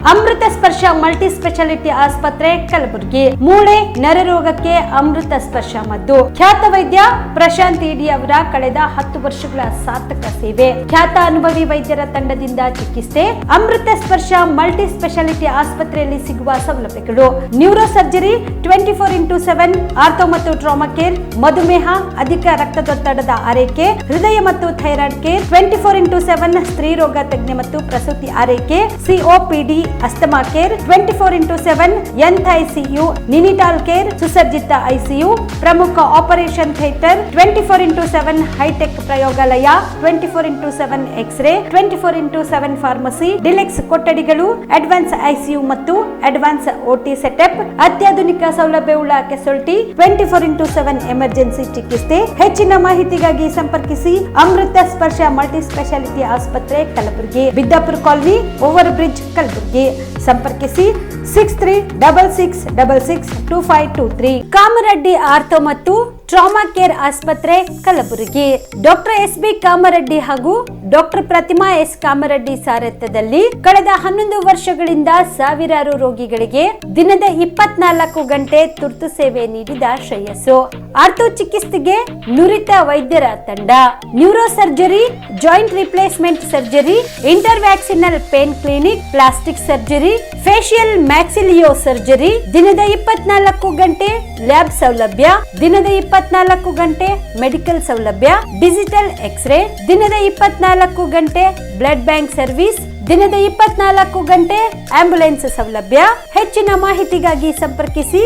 ಅಮೃತ ಸ್ಪರ್ಶ multi speciality ಆಸ್ಪತ್ರೆ ಕಲಬುರಗಿ. ಮೂಳೆ ನರರೋಗಕ್ಕೆ ಅಮೃತ ಸ್ಪರ್ಶ ಮದ್ದು. ಖ್ಯಾತ ವೈದ್ಯ ಪ್ರಶಾಂತ್ ಇಡಿ ಅವರ ಕಳೆದ 10 ವರ್ಷಗಳ ಸಾರ್ಥಕ ಸೇವೆ. ಖ್ಯಾತ ಅನುಭವಿ ವೈದ್ಯರ ತಂಡದಿಂದ ಚಿಕಿತ್ಸೆ. ಅಮೃತ ಸ್ಪರ್ಶ ಮಲ್ಟಿ ಸ್ಪೆಷಾಲಿಟಿ ಆಸ್ಪತ್ರೆಯಲ್ಲಿ ಸಿಗುವ ಸೌಲಭ್ಯಗಳು: ನ್ಯೂರೋ ಸರ್ಜರಿ 24x7, ಆರ್ಥೋ ಮತ್ತು ಟ್ರಾಮಾ ಕೇರ್, ಮಧುಮೇಹ, ಅಧಿಕ ರಕ್ತದೊತ್ತಡದ ಆರೈಕೆ, ಹೃದಯ ಮತ್ತು ಥೈರಾಯ್ಡ್ ಕೇರ್ 24x7, ಸ್ತ್ರೀ ರೋಗ ತಜ್ಞ ಮತ್ತು ಪ್ರಸೂತಿ ಆರೈಕೆ, COPD, asthma care 24x7, NICU, neonatal care, ಸುಸಜ್ಜಿತ ಐಸಿಯು, ಪ್ರಮುಖ ಆಪರೇಷನ್ ಥಿಯೇಟರ್ 24x7, ಹೈಟೆಕ್ ಪ್ರಯೋಗಾಲಯ 24x7, X ray 24x7, pharmacy, deluxe ಕೊಠಡಿಗಳು, ಅಡ್ವಾನ್ಸ್ ಐಸಿಯು ಮತ್ತು ಅಡ್ವಾನ್ಸ್ ಓಟಿ ಸೆಟಪ್, ಅತ್ಯಾಧುನಿಕ ಸೌಲಭ್ಯವುಳ್ಳ ಕೆಸೊಲ್ಟಿ 24x7 ಎಮರ್ಜೆನ್ಸಿ ಚಿಕಿತ್ಸೆ. ಹೆಚ್ಚಿನ ಮಾಹಿತಿಗಾಗಿ ಸಂಪರ್ಕಿಸಿ ಅಮೃತ ಸ್ಪರ್ಶ ಮಲ್ಟಿ ಸ್ಪೆಷಾಲಿಟಿ ಆಸ್ಪತ್ರೆ Kalaburagi, Biddapura colony, over bridge Kalaburagi. ಸಂಪರ್ಕಿಸಿ 6366662523. ಕಾಮರೆಡ್ಡಿ ಆರ್ಥೋ ಮತ್ತು ಟ್ರಾಮಾ ಕೇರ್ ಆಸ್ಪತ್ರೆ ಕಲಬುರಗಿ. Doctor S B. ಕಾಮರೆಡ್ಡಿ ಹಾಗೂ ಡಾಕ್ಟರ್ ಪ್ರತಿಮಾ ಎಸ್. ಕಾಮರೆಡ್ಡಿ ಸಾರಥ್ಯದಲ್ಲಿ ಕಳೆದ 11 ವರ್ಷಗಳಿಂದ ಸಾವಿರಾರು ರೋಗಿಗಳಿಗೆ ದಿನದ 24 ಗಂಟೆ ತುರ್ತು ಸೇವೆ ನೀಡಿದ ಶ್ರೇಯಸ್ಸು. ಆರ್ಥೋ ಚಿಕಿತ್ಸೆಗೆ ನುರಿತ ವೈದ್ಯರ ತಂಡ. Neuro surgery, joint replacement surgery, interventional pain clinic, plastic surgery, facial maxillo surgery, ದಿನದ 24 ಗಂಟೆ ಲ್ಯಾಬ್ ಸೌಲಭ್ಯ, ದಿನದ 24 ಗಂಟೆ ಮೆಡಿಕಲ್ ಸೌಲಭ್ಯ, ಡಿಜಿಟಲ್ ಎಕ್ಸ್ರೇ, ದಿನದ 24 ಗಂಟೆ ಬ್ಲಡ್ ಬ್ಯಾಂಕ್ ಸರ್ವಿಸ್, ದಿನದ 24 ಗಂಟೆ ಆಂಬ್ಯುಲೆನ್ಸ್ ಸೌಲಭ್ಯ. ಹೆಚ್ಚಿನ ಮಾಹಿತಿಗಾಗಿ ಸಂಪರ್ಕಿಸಿ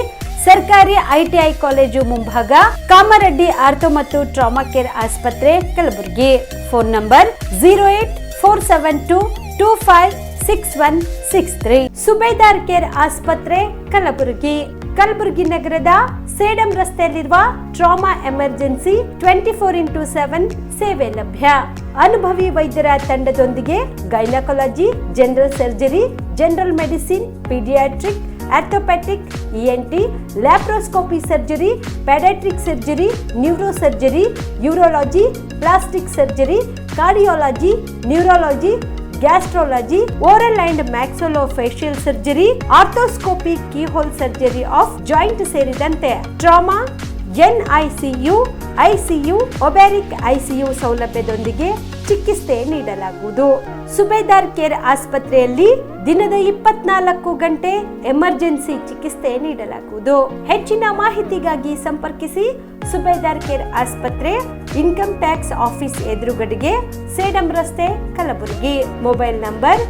ಸರ್ಕಾರಿ ಐಟಿಐ ಕಾಲೇಜು ಮುಂಭಾಗ, ಕಾಮರೆಡ್ಡಿ ಆರ್ಥೋ ಮತ್ತು ಟ್ರಾಮಾ ಕೇರ್ ಆಸ್ಪತ್ರೆ Kalaburagi. Phone number 08472256163. Subedar care ಆಸ್ಪತ್ರೆ ಕಲಬುರಗಿ. ಕಲಬುರಗಿ ನಗರದ ಸೇಡಂ ರಸ್ತೆಯಲ್ಲಿರುವ ಟ್ರಾಮಾ ಎಮರ್ಜೆನ್ಸಿ 24x7 ಸೇವೆ ಲಭ್ಯ. ಅನುಭವಿ ವೈದ್ಯರ ತಂಡದೊಂದಿಗೆ gynaecology, general surgery, general medicine, paediatric, orthopaedic, ENT, laparoscopy surgery, paediatric surgery, neuro surgery, urology, plastic surgery, cardiology, neurology, gastrology, oral and maxillofacial surgery, arthroscopy, keyhole surgery of joint ಸೇರಿದಂತೆ trauma, NICU, ICU, obstetric ICU ಸೌಲಭ್ಯದೊಂದಿಗೆ ಚಿಕಿತ್ಸೆ ನೀಡಲಾಗುವುದು. ಸುಬೇದಾರ್ care ಆಸ್ಪತ್ರೆಯಲ್ಲಿ ದಿನದ 24 ಗಂಟೆ emergency ಚಿಕಿತ್ಸೆ ನೀಡಲಾಗುವುದು. ಹೆಚ್ಚಿನ ಮಾಹಿತಿಗಾಗಿ ಸಂಪರ್ಕಿಸಿ ಸುಬೇದಾರ್ ಕೇರ್ ಆಸ್ಪತ್ರೆ, ಇನ್ಕಮ್ ಟ್ಯಾಕ್ಸ್ ಆಫೀಸ್ ಎದುರುಗಡೆಗೆ, ಸೇಡಂ ರಸ್ತೆ, ಕಲಬುರಗಿ. Mobile number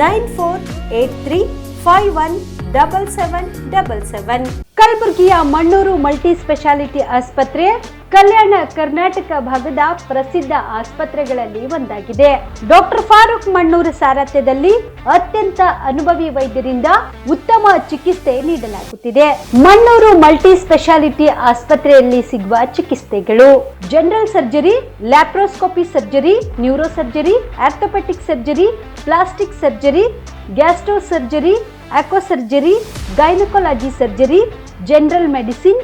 9483517777. ಕಲಬುರಗಿಯ ಮಣ್ಣೂರು ಮಲ್ಟಿ ಸ್ಪೆಷಾಲಿಟಿ ಆಸ್ಪತ್ರೆ ಕಲ್ಯಾಣ ಕರ್ನಾಟಕ ಭಾಗದ ಪ್ರಸಿದ್ಧ ಆಸ್ಪತ್ರೆಗಳಲ್ಲಿ ಒಂದಾಗಿದೆ. ಡಾಕ್ಟರ್ ಫಾರೂಕ್ ಮಣ್ಣೂರು ಸಾರಥ್ಯದಲ್ಲಿ ಅತ್ಯಂತ ಅನುಭವಿ ವೈದ್ಯರಿಂದ ಉತ್ತಮ ಚಿಕಿತ್ಸೆ ನೀಡಲಾಗುತ್ತಿದೆ. ಮಣ್ಣೂರು ಮಲ್ಟಿ ಸ್ಪೆಷಾಲಿಟಿ ಆಸ್ಪತ್ರೆಯಲ್ಲಿ ಸಿಗುವ ಚಿಕಿತ್ಸೆಗಳು: general surgery, laparoscopy surgery, neuro surgery, orthopaedic surgery, plastic surgery, gastro surgery, aqua surgery, gynaecology surgery, general medicine,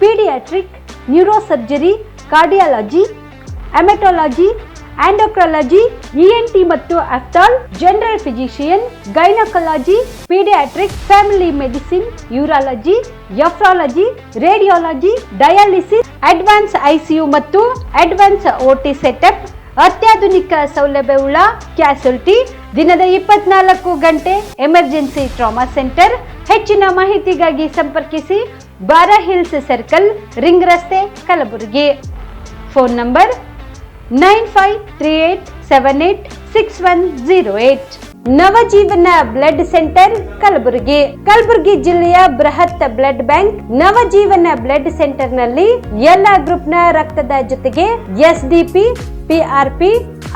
paediatric, neuro surgery, cardiology, haematology, endocrinology, ENT ಮತ್ತು ophthal, general physician, gynaecology, paediatric, family medicine, urology, nephrology, radiology, dialysis, advance ICU ಮತ್ತು advance OT setup, ಅತ್ಯಾಧುನಿಕ ಸೌಲಭ್ಯವುಳ್ಳ ಕ್ಯಾಸುಲ್ಟಿ, ದಿನದ 24 ಗಂಟೆ emergency trauma centre. ಹೆಚ್ಚಿನ ಮಾಹಿತಿಗಾಗಿ ಸಂಪರ್ಕಿಸಿ ಬಾರಾ hills circle, ring ರಸ್ತೆ, ಕಲಬುರಗಿ. Phone number 9538786108. Navajeevan blood centre Kalaburagi. Kalaburagi ಜಿಲ್ಲೆಯ ಬೃಹತ್ blood bank Navajeevan blood centre ನಲ್ಲಿ ಎಲ್ಲಾ ಗ್ರೂಪ್ ನ ರಕ್ತದ ಜೊತೆಗೆ ಎಸ್ಡಿಪಿ, ಪಿಆರ್ಪಿ,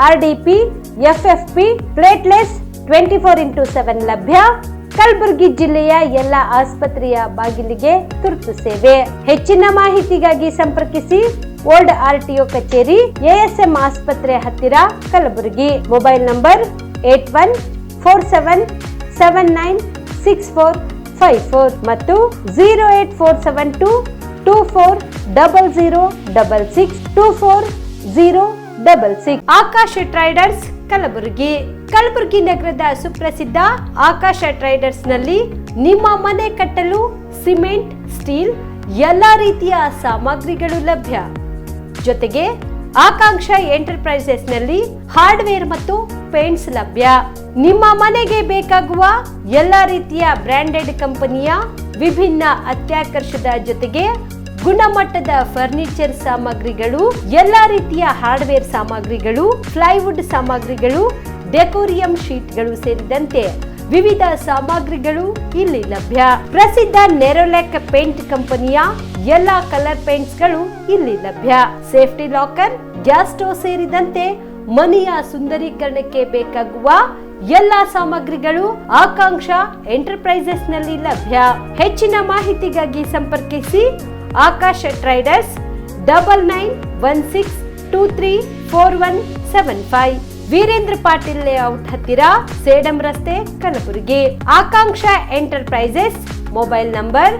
ಆರ್ಡಿಪಿ, ಎಫ್ಎಫ್ಪಿ, ಪ್ಲೇಟ್ಲೆಸ್ 24x7 ಲಭ್ಯ. ಕಲಬುರಗಿ ಜಿಲ್ಲೆಯ ಎಲ್ಲ ಆಸ್ಪತ್ರೆಯ ಬಾಗಿಲಿಗೆ ತುರ್ತು ಸೇವೆ. ಹೆಚ್ಚಿನ ಮಾಹಿತಿಗಾಗಿ ಸಂಪರ್ಕಿಸಿ ಓಲ್ಡ್ ಆರ್ಟಿಒ ಕಚೇರಿ, ಎಎಸ್ಎಂ ಆಸ್ಪತ್ರೆ ಹತ್ತಿರ, ಕಲಬುರಗಿ. ಮೊಬೈಲ್ ನಂಬರ್ 8147796454 ಮತ್ತು 08472240066 240066. ಆಕಾಶ್ ಟ್ರೇಡರ್ಸ್ ಕಲಬುರಗಿ ನಗರದ ಸುಪ್ರಸಿದ್ಧ ಆಕಾಶ ಟ್ರೇಡರ್ಸ್ ನಲ್ಲಿ ನಿಮ್ಮ ಮನೆ ಕಟ್ಟಲು ಸಿಮೆಂಟ್, ಸ್ಟೀಲ್ ಎಲ್ಲಾ ರೀತಿಯ ಸಾಮಗ್ರಿಗಳು ಲಭ್ಯ. ಜೊತೆಗೆ ಆಕಾಂಕ್ಷ ಎಂಟರ್ಪ್ರೈಸಸ್ ನಲ್ಲಿ ಹಾರ್ಡ್ವೇರ್ ಮತ್ತು ಪೇಂಟ್ಸ್ ಲಭ್ಯ. ನಿಮ್ಮ ಮನೆಗೆ ಬೇಕಾಗುವ ಎಲ್ಲಾ ರೀತಿಯ ಬ್ರಾಂಡೆಡ್ ಕಂಪನಿಯ ವಿಭಿನ್ನ ಅತ್ಯಾಕರ್ಷದ ಜೊತೆಗೆ ಗುಣಮಟ್ಟದ ಫರ್ನಿಚರ್ ಸಾಮಗ್ರಿಗಳು, ಎಲ್ಲಾ ರೀತಿಯ ಹಾರ್ಡ್ವೇರ್ ಸಾಮಗ್ರಿಗಳು, ಪ್ಲೈವುಡ್ ಸಾಮಗ್ರಿಗಳು, ಡೆಕೋರಿಯಂ ಶೀಟ್ಗಳು ಸೇರಿದಂತೆ ವಿವಿಧ ಸಾಮಗ್ರಿಗಳು ಇಲ್ಲಿ ಲಭ್ಯ. ಪ್ರಸಿದ್ಧ ನೆರೋಲ್ಯಾಕ್ ಪೇಂಟ್ ಕಂಪನಿಯ ಎಲ್ಲಾ ಕಲರ್ ಪೇಂಟ್ಸ್ ಗಳು ಇಲ್ಲಿ ಲಭ್ಯ. ಸೇಫ್ಟಿ ಲಾಕರ್, ಗ್ಯಾಸ್ ಸ್ಟೋವ್ ಸೇರಿದಂತೆ ಮನೆಯ ಸುಂದರೀಕರಣಕ್ಕೆ ಬೇಕಾಗುವ ಎಲ್ಲಾ ಸಾಮಗ್ರಿಗಳು ಆಕಾಂಕ್ಷ ಎಂಟರ್ಪ್ರೈಸಸ್ ನಲ್ಲಿ ಲಭ್ಯ. ಹೆಚ್ಚಿನ ಮಾಹಿತಿಗಾಗಿ ಸಂಪರ್ಕಿಸಿ ಆಕಾಶ ಟ್ರೇಡರ್ಸ್ 9916234175, ವೀರೇಂದ್ರ ಪಾಟೀಲ್ ಲೇಔಟ್ ಹತ್ತಿರ, ಸೇಡಂ ರಸ್ತೆ, ಕಲಬುರಗಿ. ಆಕಾಂಕ್ಷ ಎಂಟರ್ಪ್ರೈಸಸ್ ಮೊಬೈಲ್ ನಂಬರ್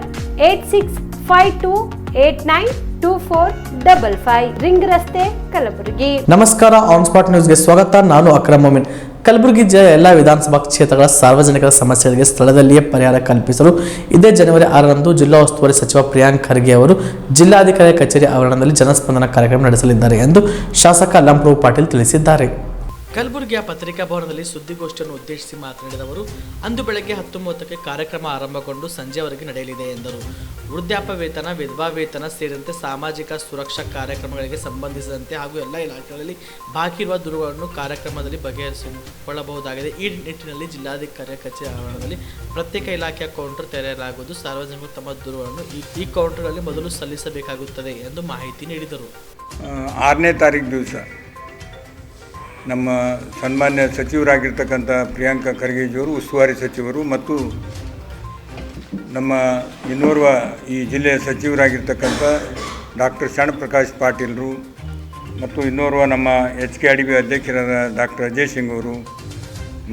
8652892455, ರಿಂಗ್ ರಸ್ತೆ, ಕಲಬುರಗಿ. ನಮಸ್ಕಾರ, ಆನ್ ಸ್ಪಾಟ್ ನ್ಯೂಸ್ಗೆ ಸ್ವಾಗತ. ನಾನು ಅಕ್ರಮ್ ಮೊಮಿನ್. ಕಲಬುರಗಿ ಜಿಲ್ಲೆಯ ಎಲ್ಲ ವಿಧಾನಸಭಾ ಕ್ಷೇತ್ರಗಳ ಸಾರ್ವಜನಿಕರ ಸಮಸ್ಯೆಗಳಿಗೆ ಸ್ಥಳದಲ್ಲಿಯೇ ಪರಿಹಾರ ಕಲ್ಪಿಸಲು ಇದೇ ಜನವರಿ 6ರಂದು ಜಿಲ್ಲಾ ಉಸ್ತುವಾರಿ ಸಚಿವ ಪ್ರಿಯಾಂಕ್ ಖರ್ಗೆ ಅವರು ಜಿಲ್ಲಾಧಿಕಾರಿ ಕಚೇರಿ ಆವರಣದಲ್ಲಿ ಜನಸ್ಪಂದನ ಕಾರ್ಯಕ್ರಮ ನಡೆಸಲಿದ್ದಾರೆ ಎಂದು ಶಾಸಕ ಲಂಪ್ರಭು ಪಾಟೀಲ್ ತಿಳಿಸಿದ್ದಾರೆ. ಕಲಬುರಗಿಯ ಪತ್ರಿಕಾ ಭವನದಲ್ಲಿ ಸುದ್ದಿಗೋಷ್ಠಿಯನ್ನು ಉದ್ದೇಶಿಸಿ ಮಾತನಾಡಿದ ಅವರು, ಅಂದು ಬೆಳಗ್ಗೆ 10:30ಕ್ಕೆ ಕಾರ್ಯಕ್ರಮ ಆರಂಭಗೊಂಡು ಸಂಜೆವರೆಗೆ ನಡೆಯಲಿದೆ ಎಂದರು. ವೃದ್ಧಾಪ್ಯ ವೇತನ, ವಿಧವಾ ವೇತನ ಸೇರಿದಂತೆ ಸಾಮಾಜಿಕ ಸುರಕ್ಷಾ ಕಾರ್ಯಕ್ರಮಗಳಿಗೆ ಸಂಬಂಧಿಸಿದಂತೆ ಹಾಗೂ ಎಲ್ಲ ಇಲಾಖೆಗಳಲ್ಲಿ ಬಾಕಿ ಇರುವ ದೂರುಗಳನ್ನು ಕಾರ್ಯಕ್ರಮದಲ್ಲಿ ಬಗೆಹರಿಸಿಕೊಳ್ಳಬಹುದಾಗಿದೆ. ಈ ನಿಟ್ಟಿನಲ್ಲಿ ಜಿಲ್ಲಾಧಿಕಾರಿ ಕಚೇರಿ ಆವರಣದಲ್ಲಿ ಪ್ರತ್ಯೇಕ ಇಲಾಖೆಯ ಕೌಂಟರ್ ತೆರೆಯಲಾಗುವುದು. ಸಾರ್ವಜನಿಕರು ತಮ್ಮ ದೂರುಗಳನ್ನು ಈ ಕೌಂಟರ್ಗಳಲ್ಲಿ ಮೊದಲು ಸಲ್ಲಿಸಬೇಕಾಗುತ್ತದೆ ಎಂದು ಮಾಹಿತಿ ನೀಡಿದರು. 6ನೇ ತಾರೀಕು ದಿವಸ ನಮ್ಮ ಸನ್ಮಾನ್ಯ ಸಚಿವರಾಗಿರ್ತಕ್ಕಂಥ ಪ್ರಿಯಾಂಕ ಖರ್ಗೆಜಿಯವರು, ಉಸ್ತುವಾರಿ ಸಚಿವರು, ಮತ್ತು ನಮ್ಮ ಇನ್ನೋರ್ವ ಈ ಜಿಲ್ಲೆಯ ಸಚಿವರಾಗಿರ್ತಕ್ಕಂಥ ಡಾಕ್ಟರ್ ಶರಣಪ್ರಕಾಶ್ ಪಾಟೀಲರು, ಮತ್ತು ಇನ್ನೋರ್ವ ನಮ್ಮ HKIDB ಅಧ್ಯಕ್ಷರಾದ ಡಾಕ್ಟರ್ ಅಜಯ್ ಸಿಂಗ್ ಅವರು,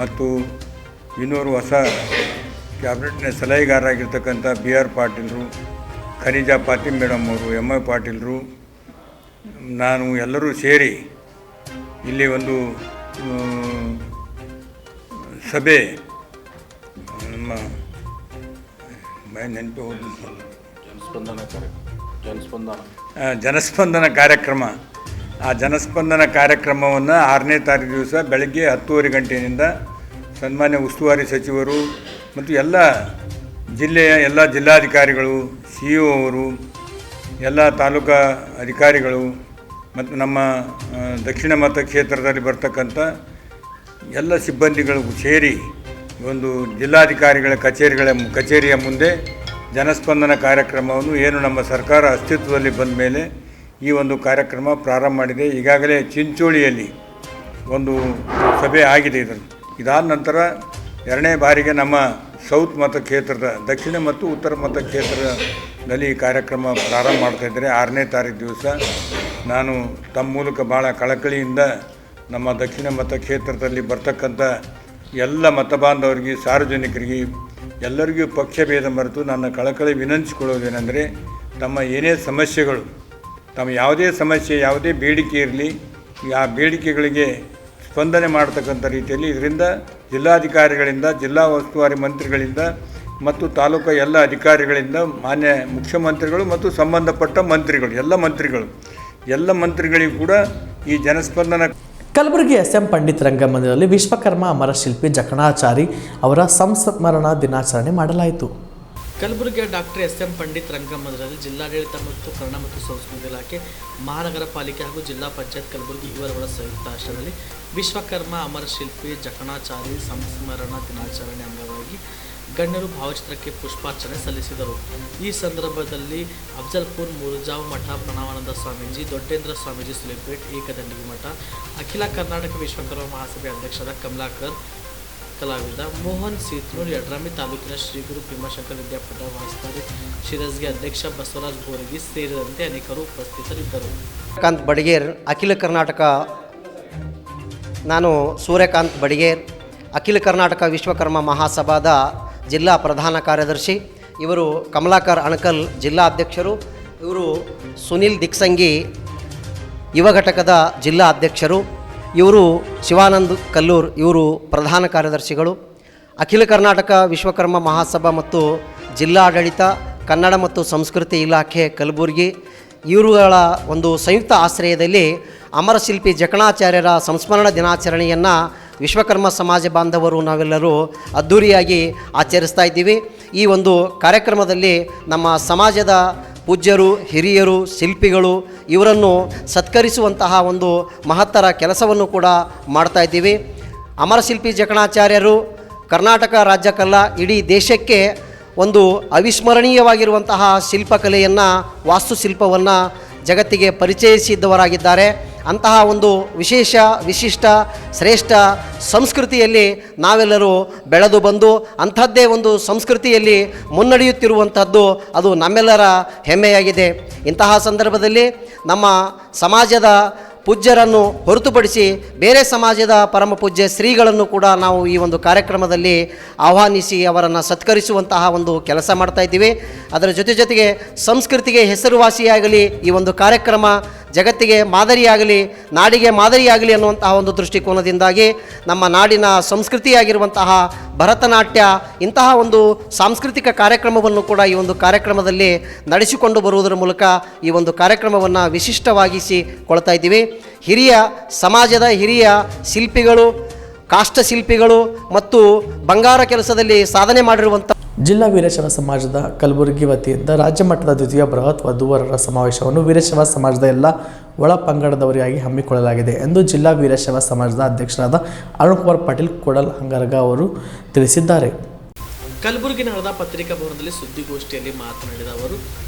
ಮತ್ತು ಇನ್ನೋರ್ವ ಹೊಸ ಕ್ಯಾಬಿನೆಟ್ನ ಸಲಹೆಗಾರರಾಗಿರ್ತಕ್ಕಂಥ BR ಪಾಟೀಲರು, ಖನಿಜಾ ಪಾಟೀಲ್ ಮೇಡಮ್ ಅವರು, MI ಪಾಟೀಲರು, ನಾನು ಎಲ್ಲರೂ ಸೇರಿ ಇಲ್ಲಿ ಒಂದು ಸಭೆ, ನಮ್ಮ ನೆನಪು ಜನಸ್ಪಂದನ ಕಾರ್ಯಕ್ರಮ, ಆ ಜನಸ್ಪಂದನ ಕಾರ್ಯಕ್ರಮವನ್ನು 6ನೇ ತಾರೀಕು ದಿವಸ ಬೆಳಗ್ಗೆ 10:30 ಗಂಟೆಯಿಂದ ಸನ್ಮಾನ್ಯ ಉಸ್ತುವಾರಿ ಸಚಿವರು ಮತ್ತು ಎಲ್ಲ ಜಿಲ್ಲೆಯ ಎಲ್ಲ ಜಿಲ್ಲಾಧಿಕಾರಿಗಳು, CO ಅವರು, ಎಲ್ಲ ತಾಲೂಕಾ ಅಧಿಕಾರಿಗಳು ಮತ್ತು ನಮ್ಮ ದಕ್ಷಿಣ ಮತಕ್ಷೇತ್ರದಲ್ಲಿ ಬರ್ತಕ್ಕಂಥ ಎಲ್ಲ ಸಿಬ್ಬಂದಿಗಳು ಸೇರಿ ಒಂದು ಜಿಲ್ಲಾಧಿಕಾರಿಗಳ ಕಚೇರಿಯ ಮುಂದೆ ಜನಸ್ಪಂದನ ಕಾರ್ಯಕ್ರಮವನ್ನು ಏನು ನಮ್ಮ ಸರ್ಕಾರ ಅಸ್ತಿತ್ವದಲ್ಲಿ ಬಂದ ಮೇಲೆ ಈ ಒಂದು ಕಾರ್ಯಕ್ರಮ ಪ್ರಾರಂಭ ಮಾಡಿದೆ. ಈಗಾಗಲೇ ಚಿಂಚೋಳಿಯಲ್ಲಿ ಒಂದು ಸಭೆ ಆಗಿದೆ. ಇದಾದ ನಂತರ 2ನೇ ಬಾರಿಗೆ ನಮ್ಮ ಸೌತ್ ಮತಕ್ಷೇತ್ರದ, ದಕ್ಷಿಣ ಮತ್ತು ಉತ್ತರ ಮತಕ್ಷೇತ್ರದಲ್ಲಿ ಈ ಕಾರ್ಯಕ್ರಮ ಪ್ರಾರಂಭ ಮಾಡ್ತಾಯಿದ್ದಾರೆ. 6ನೇ ತಾರೀಕು ದಿವಸ ನಾನು ತಮ್ಮ ಮೂಲಕ ಭಾಳ ಕಳಕಳಿಯಿಂದ ನಮ್ಮ ದಕ್ಷಿಣ ಮತಕ್ಷೇತ್ರದಲ್ಲಿ ಬರ್ತಕ್ಕಂಥ ಎಲ್ಲ ಮತಬಾಂಧವರಿಗೆ, ಸಾರ್ವಜನಿಕರಿಗೆ, ಎಲ್ಲರಿಗೂ ಪಕ್ಷಭೇದ ಮರೆತು ನನ್ನ ಕಳಕಳಿ ವಿನಂತಿಸಿಕೊಳ್ಳೋದೇನೆಂದರೆ, ತಮ್ಮ ಏನೇ ಸಮಸ್ಯೆಗಳು, ತಮ್ಮ ಯಾವುದೇ ಸಮಸ್ಯೆ, ಯಾವುದೇ ಬೇಡಿಕೆ ಇರಲಿ, ಆ ಬೇಡಿಕೆಗಳಿಗೆ ಸ್ಪಂದನೆ ಮಾಡ್ತಕ್ಕಂಥ ರೀತಿಯಲ್ಲಿ ಇದರಿಂದ ಜಿಲ್ಲಾಧಿಕಾರಿಗಳಿಂದ, ಜಿಲ್ಲಾ ಉಸ್ತುವಾರಿ ಮಂತ್ರಿಗಳಿಂದ ಮತ್ತು ತಾಲೂಕು ಎಲ್ಲ ಅಧಿಕಾರಿಗಳಿಂದ, ಮಾನ್ಯ ಮುಖ್ಯಮಂತ್ರಿಗಳು ಮತ್ತು ಸಂಬಂಧಪಟ್ಟ ಮಂತ್ರಿಗಳು, ಎಲ್ಲ ಮಂತ್ರಿಗಳಿಗೂ ಕೂಡ ಈ ಜನಸ್ಪಂದನ. ಕಲಬುರಗಿ SM ಪಂಡಿತ್ ರಂಗಮಂದಿರದಲ್ಲಿ ವಿಶ್ವಕರ್ಮ ಅಮರ ಶಿಲ್ಪಿ ಜಕಣಾಚಾರಿ ಅವರ ಸಂಸ್ಮರಣ ದಿನಾಚರಣೆ ಮಾಡಲಾಯಿತು. ಕಲಬುರಗಿಯ ಡಾಕ್ಟರ್ SM ಪಂಡಿತ್ ರಂಗಮಂದಿರದಲ್ಲಿ ಜಿಲ್ಲಾಡಳಿತ ಮತ್ತು ಕನ್ನಡ ಮತ್ತು ಸಂಸ್ಕೃತಿ ಇಲಾಖೆ, ಮಹಾನಗರ ಪಾಲಿಕೆ ಹಾಗೂ ಜಿಲ್ಲಾ ಪಂಚಾಯತ್ ಕಲಬುರಗಿ ಇವರುಗಳ ಸಂಯುಕ್ತ ಆಶ್ರಯದಲ್ಲಿ ವಿಶ್ವಕರ್ಮ ಅಮರ ಶಿಲ್ಪಿ ಜಕಣಾಚಾರಿ ಸಂಸ್ಮರಣ ದಿನಾಚರಣೆ ಅಂಗವಾಗಿ ಗಣ್ಯರು ಭಾವಚಿತ್ರಕ್ಕೆ ಪುಷ್ಪಾರ್ಚನೆ ಸಲ್ಲಿಸಿದರು. ಈ ಸಂದರ್ಭದಲ್ಲಿ ಅಫ್ಜಲ್ಪುರ್ ಮೂರುಜಾವ್ ಮಠ ಪ್ರಣವಾನಂದ ಸ್ವಾಮೀಜಿ, ದೊಡ್ಡೇಂದ್ರ ಸ್ವಾಮೀಜಿ ಸುಲೇಪೇಟ್, ಏಕದಂಡಿಗೆ ಮಠ, ಅಖಿಲ ಕರ್ನಾಟಕ ವಿಶ್ವಕರ್ಮ ಮಹಾಸಭೆ ಅಧ್ಯಕ್ಷರಾದ ಕಮಲಾಕರ್ ಕಲಾವಿದ, ಮೋಹನ್ ಸೀತ್ನೂರ್, ಯಡ್ರಾಮಿ ತಾಲೂಕಿನ ಶ್ರೀ ಗುರು ಭೀಮಾಶಂಕರ ವಿದ್ಯಾಪೀಠ ವಾಸ್ತರಿ ಶಿರಸ್ಗೆ ಅಧ್ಯಕ್ಷ ಬಸವರಾಜ್ ಬೋರಗಿ ಸೇರಿದಂತೆ ಅನೇಕರು ಉಪಸ್ಥಿತರಿದ್ದರು. ಸೂರ್ಯಕಾಂತ್ ಬಡಿಗೇರ್, ಅಖಿಲ ಕರ್ನಾಟಕ. ನಾನು ಸೂರ್ಯಕಾಂತ್ ಬಡಿಗೇರ್, ಅಖಿಲ ಕರ್ನಾಟಕ ವಿಶ್ವಕರ್ಮ ಮಹಾಸಭಾದ ಜಿಲ್ಲಾ ಪ್ರಧಾನ ಕಾರ್ಯದರ್ಶಿ. ಇವರು ಕಮಲಾಕರ್ ಅಣಕಲ್ ಜಿಲ್ಲಾ ಅಧ್ಯಕ್ಷರು. ಇವರು ಸುನಿಲ್ ದಿಕ್ಸಂಗಿ ಯುವ ಘಟಕದ ಜಿಲ್ಲಾ ಅಧ್ಯಕ್ಷರು. ಇವರು ಶಿವಾನಂದ್ ಕಲ್ಲೂರ್, ಇವರು ಪ್ರಧಾನ ಕಾರ್ಯದರ್ಶಿಗಳು. ಅಖಿಲ ಕರ್ನಾಟಕ ವಿಶ್ವಕರ್ಮ ಮಹಾಸಭಾ ಮತ್ತು ಜಿಲ್ಲಾಡಳಿತ ಕನ್ನಡ ಮತ್ತು ಸಂಸ್ಕೃತಿ ಇಲಾಖೆ ಕಲಬುರಗಿ ಇವರುಗಳ ಒಂದು ಸಂಯುಕ್ತ ಆಶ್ರಯದಲ್ಲಿ ಅಮರಶಿಲ್ಪಿ ಜಕಣಾಚಾರ್ಯರ ಸಂಸ್ಮರಣಾ ದಿನಾಚರಣೆಯನ್ನು ವಿಶ್ವಕರ್ಮ ಸಮಾಜ ಬಾಂಧವರು ನಾವೆಲ್ಲರೂ ಅದ್ಧೂರಿಯಾಗಿ ಆಚರಿಸ್ತಾ ಇದ್ದೀವಿ. ಈ ಒಂದು ಕಾರ್ಯಕ್ರಮದಲ್ಲಿ ನಮ್ಮ ಸಮಾಜದ ಪೂಜ್ಯರು, ಹಿರಿಯರು, ಶಿಲ್ಪಿಗಳು ಇವರನ್ನು ಸತ್ಕರಿಸುವಂತಹ ಒಂದು ಮಹತ್ತರ ಕೆಲಸವನ್ನು ಕೂಡ ಮಾಡ್ತಾ ಇದ್ದೀವಿ. ಅಮರಶಿಲ್ಪಿ ಜಕಣಾಚಾರ್ಯರು ಕರ್ನಾಟಕ ರಾಜ್ಯಕ್ಕಲ್ಲ ಇಡೀ ದೇಶಕ್ಕೆ ಒಂದು ಅವಿಸ್ಮರಣೀಯವಾಗಿರುವಂತಹ ಶಿಲ್ಪಕಲೆಯನ್ನು, ವಾಸ್ತುಶಿಲ್ಪವನ್ನು ಜಗತ್ತಿಗೆ ಪರಿಚಯಿಸಿದ್ದವರಾಗಿದ್ದಾರೆ. ಅಂತಹ ಒಂದು ವಿಶಿಷ್ಟ ಶ್ರೇಷ್ಠ ಸಂಸ್ಕೃತಿಯಲ್ಲಿ ನಾವೆಲ್ಲರೂ ಬೆಳೆದು ಬಂದು ಅಂಥದ್ದೇ ಒಂದು ಸಂಸ್ಕೃತಿಯಲ್ಲಿ ಮುನ್ನಡೆಯುತ್ತಿರುವಂಥದ್ದು ಅದು ನಮ್ಮೆಲ್ಲರ ಹೆಮ್ಮೆಯಾಗಿದೆ. ಇಂತಹ ಸಂದರ್ಭದಲ್ಲಿ ನಮ್ಮ ಸಮಾಜದ ಪೂಜ್ಯರನ್ನು ಹೊರತುಪಡಿಸಿ ಬೇರೆ ಸಮಾಜದ ಪರಮ ಪೂಜ್ಯ ಶ್ರೀಗಳನ್ನು ಕೂಡ ನಾವು ಈ ಒಂದು ಕಾರ್ಯಕ್ರಮದಲ್ಲಿ ಆಹ್ವಾನಿಸಿ ಅವರನ್ನು ಸತ್ಕರಿಸುವಂತಹ ಒಂದು ಕೆಲಸ ಮಾಡ್ತಾ ಇದ್ದೀವಿ. ಅದರ ಜೊತೆಗೆ ಸಂಸ್ಕೃತಿಗೆ ಹೆಸರುವಾಸಿಯಾಗಲಿ, ಈ ಒಂದು ಕಾರ್ಯಕ್ರಮ ಜಗತ್ತಿಗೆ ಮಾದರಿಯಾಗಲಿ, ನಾಡಿಗೆ ಮಾದರಿಯಾಗಲಿ ಅನ್ನುವಂತಹ ಒಂದು ದೃಷ್ಟಿಕೋನದಿಂದಾಗಿ ನಮ್ಮ ನಾಡಿನ ಸಂಸ್ಕೃತಿಯಾಗಿರುವಂತಹ ಭರತನಾಟ್ಯ ಇಂತಹ ಒಂದು ಸಾಂಸ್ಕೃತಿಕ ಕಾರ್ಯಕ್ರಮವನ್ನು ಕೂಡ ಈ ಒಂದು ಕಾರ್ಯಕ್ರಮದಲ್ಲಿ ನಡೆಸಿಕೊಂಡು ಬರುವುದರ ಮೂಲಕ ಈ ಒಂದು ಕಾರ್ಯಕ್ರಮವನ್ನು ವಿಶಿಷ್ಟವಾಗಿಸಿಕೊಳ್ತಾ ಇದ್ದೀವಿ. ಸಮಾಜದ ಹಿರಿಯ ಶಿಲ್ಪಿಗಳು, ಕಾಷ್ಟಶಿಲ್ಪಿಗಳು ಮತ್ತು ಬಂಗಾರ ಕೆಲಸದಲ್ಲಿ ಸಾಧನೆ ಮಾಡಿರುವಂಥ ಜಿಲ್ಲಾ ವೀರಶೈವ ಸಮಾಜದ ಕಲಬುರಗಿ ವತಿಯಿಂದ ರಾಜ್ಯ ಮಟ್ಟದ ದ್ವಿತೀಯ ಬೃಹತ್ ವಧುವರರ ಸಮಾವೇಶವನ್ನು ವೀರಶೈವ ಸಮಾಜದ ಎಲ್ಲ ಒಳ ಪಂಗಡದವರಿಗಾಗಿ ಹಮ್ಮಿಕೊಳ್ಳಲಾಗಿದೆ ಎಂದು ಜಿಲ್ಲಾ ವೀರಶೈವ ಸಮಾಜದ ಅಧ್ಯಕ್ಷರಾದ ಅರುಣ್ ಕುಮಾರ್ ಪಾಟೀಲ್ ಕೊಡಲ್ ಹಂಗರಗ ಅವರು ತಿಳಿಸಿದ್ದಾರೆ. ಕಲಬುರಗಿ ನಗರದ ಪತ್ರಿಕಾ ಭವನದಲ್ಲಿ ಸುದ್ದಿಗೋಷ್ಠಿಯಲ್ಲಿ ಮಾತನಾಡಿದ ಅವರು,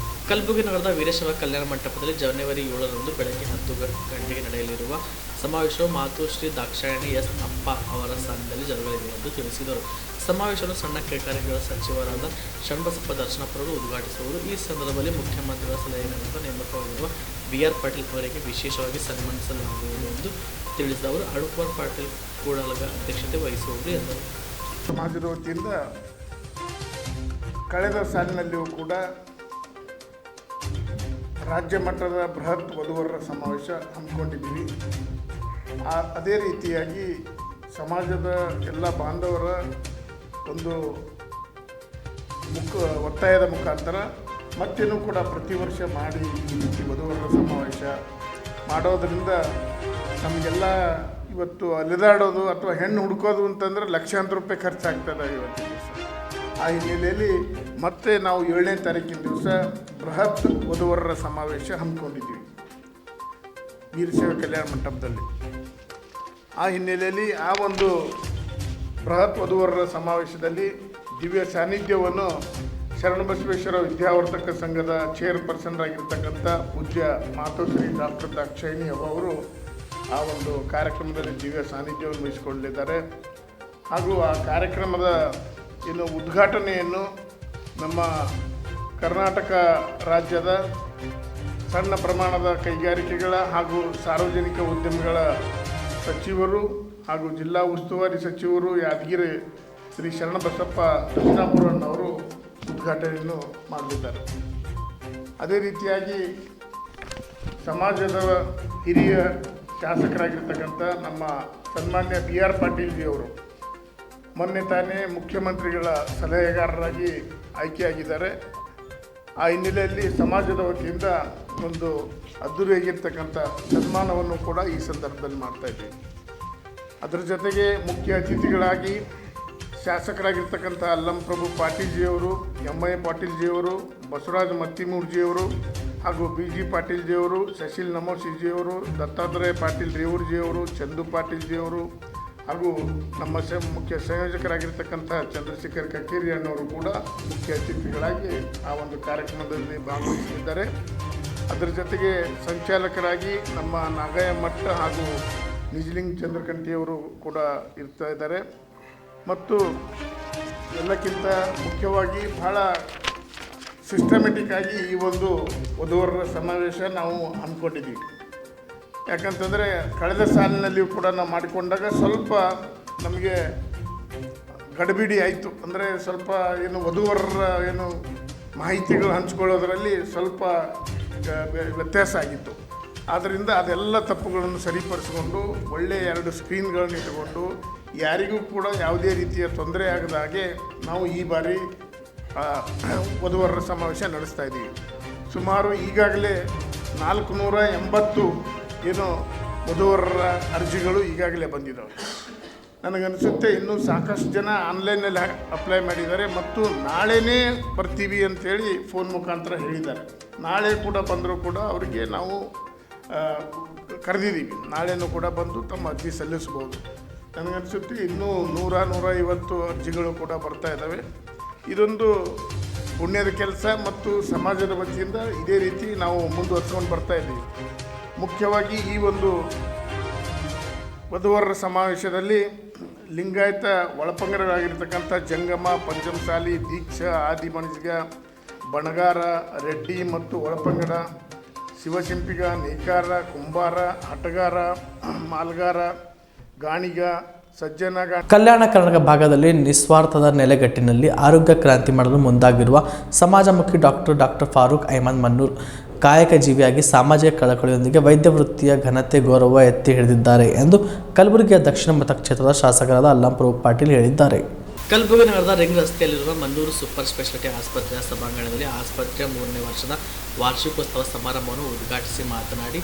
ಕಲಬುರಗಿ ನಗರದ ವೀರಶೈವ ಕಲ್ಯಾಣ ಮಂಟಪದಲ್ಲಿ ಜನವರಿ 7ರಂದು ಬೆಳಗ್ಗೆ 10 ಗಂಟೆಗೆ ನಡೆಯಲಿರುವ ಸಮಾವೇಶವು ಮಾತುಶ್ರೀ ದಾಕ್ಷಾಯಣಿ ಎಸ್ ಅಪ್ಪ ಅವರ ಸ್ಥಾನದಲ್ಲಿ ಜರುಗಲಿದೆ ಎಂದು ತಿಳಿಸಿದರು. ಸಮಾವೇಶವನ್ನು ಸಣ್ಣ ಕೈಗಾರಿಕೆಗಳ ಸಚಿವರಾದ ಶರಣಬಸಪ್ಪ ದರ್ಶನಪುರರು ಉದ್ಘಾಟಿಸುವರು. ಈ ಸಂದರ್ಭದಲ್ಲಿ ಮುಖ್ಯಮಂತ್ರಿಗಳ ಸಲಹೆಗಾರರಾದ ನೇಮಕವಾಗಿರುವ BR ಪಾಟೀಲ್ ಅವರಿಗೆ ವಿಶೇಷವಾಗಿ ಸನ್ಮಾನಿಸಲಾಗುವುದು ಎಂದು ತಿಳಿಸಿದ ಅವರು, ಅರುಣ್ ಕುಮಾರ್ ಪಾಟೀಲ್ ಕೂಡಲಗ ಅಧ್ಯಕ್ಷತೆ ವಹಿಸುವರು ಎಂದರು. ಸಮಾಜದ ವತಿಯಿಂದ ಕಳೆದ ಸಾಲಿನಲ್ಲಿಯೂ ಕೂಡ ರಾಜ್ಯ ಮಟ್ಟದ ಬೃಹತ್ ವಧುವರರ ಸಮಾವೇಶ ಹಮ್ಮಿಕೊಂಡಿದ್ದೀವಿ. ಅದೇ ರೀತಿಯಾಗಿ ಸಮಾಜದ ಎಲ್ಲ ಬಾಂಧವರ ಒಂದು ಒತ್ತಾಯದ ಮುಖಾಂತರ ಮತ್ತೇನೂ ಕೂಡ ಪ್ರತಿ ವರ್ಷ ಮಾಡಿ ಈ ರೀತಿ ವಧುವರರ ಸಮಾವೇಶ ಮಾಡೋದರಿಂದ ನಮಗೆಲ್ಲ ಇವತ್ತು ಅಲೆದಾಡೋದು ಅಥವಾ ಹೆಣ್ಣು ಹುಡುಕೋದು ಅಂತಂದರೆ ಲಕ್ಷಾಂತರ ರೂಪಾಯಿ ಖರ್ಚಾಗ್ತದೆ ಇವತ್ತು ದಿವಸ. ಆ ಹಿನ್ನೆಲೆಯಲ್ಲಿ ಮತ್ತೆ ನಾವು 7ನೇ ತಾರೀಕಿನ ದಿವಸ ಬೃಹತ್ ವಧುವರರ ಸಮಾವೇಶ ಹಮ್ಮಿಕೊಂಡಿದ್ದೀವಿ ವೀರಶೈವ ಕಲ್ಯಾಣ ಮಂಟಪದಲ್ಲಿ. ಆ ಹಿನ್ನೆಲೆಯಲ್ಲಿ ಆ ಒಂದು ಬೃಹತ್ ವಧುವರರ ಸಮಾವೇಶದಲ್ಲಿ ದಿವ್ಯ ಸಾನ್ನಿಧ್ಯವನ್ನು ಶರಣಬಸವೇಶ್ವರ ವಿದ್ಯಾವರ್ಧಕ ಸಂಘದ ಚೇರ್ಪರ್ಸನ್ ಆಗಿರ್ತಕ್ಕಂಥ ಪೂಜ್ಯ ಮಾತೋಶ್ರೀ ಡಾಕ್ಟರ್ ದಾಕ್ಷಾಯಿಣಿ ಅವರು ಆ ಒಂದು ಕಾರ್ಯಕ್ರಮದಲ್ಲಿ ದಿವ್ಯ ಸಾನ್ನಿಧ್ಯವನ್ನು ವಹಿಸಿಕೊಳ್ಳಲಿದ್ದಾರೆ. ಹಾಗೂ ಆ ಕಾರ್ಯಕ್ರಮದ ಉದ್ಘಾಟನೆಯನ್ನು ನಮ್ಮ ಕರ್ನಾಟಕ ರಾಜ್ಯದ ಸಣ್ಣ ಪ್ರಮಾಣದ ಕೈಗಾರಿಕೆಗಳ ಹಾಗೂ ಸಾರ್ವಜನಿಕ ಉದ್ಯಮಿಗಳ ಸಚಿವರು ಹಾಗೂ ಜಿಲ್ಲಾ ಉಸ್ತುವಾರಿ ಸಚಿವರು ಯಾದಗಿರಿ ಶ್ರೀ ಶರಣಬಸಪ್ಪ ದರ್ಶನಾಪುರಣ್ಣವರು ಉದ್ಘಾಟನೆಯನ್ನು ಮಾಡಲಿದ್ದಾರೆ. ಅದೇ ರೀತಿಯಾಗಿ ಸಮಾಜದ ಹಿರಿಯ ಶಾಸಕರಾಗಿರ್ತಕ್ಕಂಥ ನಮ್ಮ ಸನ್ಮಾನ್ಯ BR ಪಾಟೀಲ್ ಜಿಯವರು ಮೊನ್ನೆ ತಾನೇ ಮುಖ್ಯಮಂತ್ರಿಗಳ ಸಲಹೆಗಾರರಾಗಿ ಆಯ್ಕೆಯಾಗಿದ್ದಾರೆ. ಆ ಹಿನ್ನೆಲೆಯಲ್ಲಿ ಸಮಾಜದ ವತಿಯಿಂದ ಒಂದು ಅದ್ಧೂರಿಯಾಗಿರ್ತಕ್ಕಂಥ ಸನ್ಮಾನವನ್ನು ಕೂಡ ಈ ಸಂದರ್ಭದಲ್ಲಿ ಮಾಡ್ತಾಯಿದ್ದೀವಿ. ಅದರ ಜೊತೆಗೆ ಮುಖ್ಯ ಅತಿಥಿಗಳಾಗಿ ಶಾಸಕರಾಗಿರ್ತಕ್ಕಂಥ ಅಲ್ಲಂಪ್ರಭು ಪಾಟೀಲ್ ಜಿಯವರು, MI ಪಾಟೀಲ್ ಜಿಯವರು, ಬಸವರಾಜ ಮತ್ತಿಮೂರ್ ಜಿಯವರು ಹಾಗೂ BG ಪಾಟೀಲ್ ಜಿಯವರು, ಶಶಿಲ್ ನಮೋಶಿ ಜಿಯವರು, ದತ್ತಾತ್ರೇಯ ಪಾಟೀಲ್ ರೇವೂರ್ ಜಿಯವರು, ಚಂದು ಪಾಟೀಲ್ ಜಿಯವರು ಹಾಗೂ ನಮ್ಮ ಮುಖ್ಯ ಸಂಯೋಜಕರಾಗಿರ್ತಕ್ಕಂಥ ಚಂದ್ರಶೇಖರ್ ಕಕ್ಕೇರಿ ಅಣ್ಣವರು ಕೂಡ ಮುಖ್ಯ ಅತಿಥಿಗಳಾಗಿ ಆ ಒಂದು ಕಾರ್ಯಕ್ರಮದಲ್ಲಿ ಭಾಗವಹಿಸಿದ್ದಾರೆ. ಅದರ ಜೊತೆಗೆ ಸಂಚಾಲಕರಾಗಿ ನಮ್ಮ ನಾಗಯ್ಯ ಮಠ ಹಾಗೂ ನಿಜಲಿಂಗ್ ಚಂದ್ರಕಂಠಿಯವರು ಕೂಡ ಇರ್ತಾ ಇದ್ದಾರೆ. ಮತ್ತು ಎಲ್ಲಕ್ಕಿಂತ ಮುಖ್ಯವಾಗಿ ಬಹಳ ಸಿಸ್ಟಮೆಟಿಕ್ ಆಗಿ ಈ ಒಂದು ವಧುವರರ ಸಮಾವೇಶ ನಾವು ಹಮ್ಮಿಕೊಂಡಿದ್ದೀವಿ. ಯಾಕಂತಂದರೆ ಕಳೆದ ಸಾಲಿನಲ್ಲಿಯೂ ಕೂಡ ನಾವು ಮಾಡಿಕೊಂಡಾಗ ಸ್ವಲ್ಪ ನಮಗೆ ಗಡಿಬಿಡಿ ಆಯಿತು. ಅಂದರೆ ಸ್ವಲ್ಪ ವಧುವರರ ಮಾಹಿತಿಗಳು ಹಂಚ್ಕೊಳ್ಳೋದ್ರಲ್ಲಿ ಸ್ವಲ್ಪ ವ್ಯತ್ಯಾಸ ಆಗಿತ್ತು. ಆದ್ದರಿಂದ ಅದೆಲ್ಲ ತಪ್ಪುಗಳನ್ನು ಸರಿಪಡಿಸಿಕೊಂಡು ಒಳ್ಳೆಯ 2 ಸ್ಕ್ರೀನ್ಗಳನ್ನು ಇಟ್ಟುಕೊಂಡು ಯಾರಿಗೂ ಕೂಡ ಯಾವುದೇ ರೀತಿಯ ತೊಂದರೆ ಆಗದ ಹಾಗೆ ನಾವು ಈ ಬಾರಿ ವಧುವರರ ಸಮಾವೇಶ ನಡೆಸ್ತಾ ಇದ್ದೀವಿ. ಸುಮಾರು ಈಗಾಗಲೇ 480 ಏನು ವಧುವರರ ಅರ್ಜಿಗಳು ಈಗಾಗಲೇ ಬಂದಿದ್ದಾವೆ. ನನಗನ್ನಿಸುತ್ತೆ ಇನ್ನೂ ಸಾಕಷ್ಟು ಜನ ಆನ್ಲೈನಲ್ಲಿ ಅಪ್ಲೈ ಮಾಡಿದ್ದಾರೆ ಮತ್ತು ನಾಳೆನೇ ಬರ್ತೀವಿ ಅಂಥೇಳಿ ಫೋನ್ ಮುಖಾಂತರ ಹೇಳಿದ್ದಾರೆ. ನಾಳೆ ಕೂಡ ಬಂದರೂ ಕೂಡ ಅವರಿಗೆ ನಾವು ಕರೆದಿದ್ದೀವಿ. ನಾಳೆನೂ ಕೂಡ ಬಂದು ತಮ್ಮ ಅರ್ಜಿ ಸಲ್ಲಿಸ್ಬೋದು. ನನಗನ್ನಿಸುತ್ತೆ ಇನ್ನೂ 100-150 ಅರ್ಜಿಗಳು ಕೂಡ ಬರ್ತಾ ಇದ್ದಾವೆ. ಇದೊಂದು ಪುಣ್ಯದ ಕೆಲಸ ಮತ್ತು ಸಮಾಜದ ವತಿಯಿಂದ ಇದೇ ರೀತಿ ನಾವು ಮುಂದುವರ್ಸ್ಕೊಂಡು ಬರ್ತಾ ಇದ್ದೀವಿ. ಮುಖ್ಯವಾಗಿ ಈ ಒಂದು ವಧುವರರ ಸಮಾವೇಶದಲ್ಲಿ ಲಿಂಗಾಯತ ಒಳಪಂಗಡಗಳಾಗಿರ್ತಕ್ಕಂಥ ಜಂಗಮ, ಪಂಚಮಸಾಲಿ, ದೀಕ್ಷಾ, ಆದಿಮನಿಗ, ಬಣಗಾರ, ರೆಡ್ಡಿ ಮತ್ತು ಒಳಪಂಗಡ, ಶಿವಶಿಂಪಿಗ, ನೇಕಾರ, ಕುಂಬಾರ, ಹಟಗಾರ, ಮಾಲ್ಗಾರ, ಗಾಣಿಗ, ಸಜ್ಜನ, ಕಲ್ಯಾಣ ಕರ್ನಾಟಕ ಭಾಗದಲ್ಲಿ ನಿಸ್ವಾರ್ಥದ ನೆಲೆಗಟ್ಟಿನಲ್ಲಿ ಆರೋಗ್ಯ ಕ್ರಾಂತಿ ಮಾಡಲು ಮುಂದಾಗಿರುವ ಸಮಾಜಮುಖಿ ಡಾಕ್ಟರ್ ಫಾರೂಕ್ ಅಹಮದ್ ಮನ್ನೂರ್ ಕಾಯಕ ಜೀವಿಯಾಗಿ ಸಾಮಾಜಿಕ ಕಳಕಳಿಯೊಂದಿಗೆ ವೈದ್ಯ ವೃತ್ತಿಯ ಘನತೆ ಗೌರವ ಎತ್ತಿ ಹಿಡಿದಿದ್ದಾರೆ ಎಂದು ಕಲಬುರಗಿಯ ದಕ್ಷಿಣ ಮತಕ್ಷೇತ್ರದ ಶಾಸಕರಾದ ಅಲ್ಲಂ ಪ್ರಭು ಪಾಟೀಲ್ ಹೇಳಿದ್ದಾರೆ. ಕಲಬುರಗಿ ನಗರದ ರಿಂಗ್ ರಸ್ತೆಯಲ್ಲಿರುವ ಮನ್ನೂರು ಸೂಪರ್ ಸ್ಪೆಷಾಲಿಟಿ ಆಸ್ಪತ್ರೆಯ ಸಭಾಂಗಣದಲ್ಲಿ ಆಸ್ಪತ್ರೆಯ 3ನೇ ವರ್ಷದ ವಾರ್ಷಿಕೋತ್ಸವ ಸಮಾರಂಭವನ್ನು ಉದ್ಘಾಟಿಸಿ ಮಾತನಾಡಿ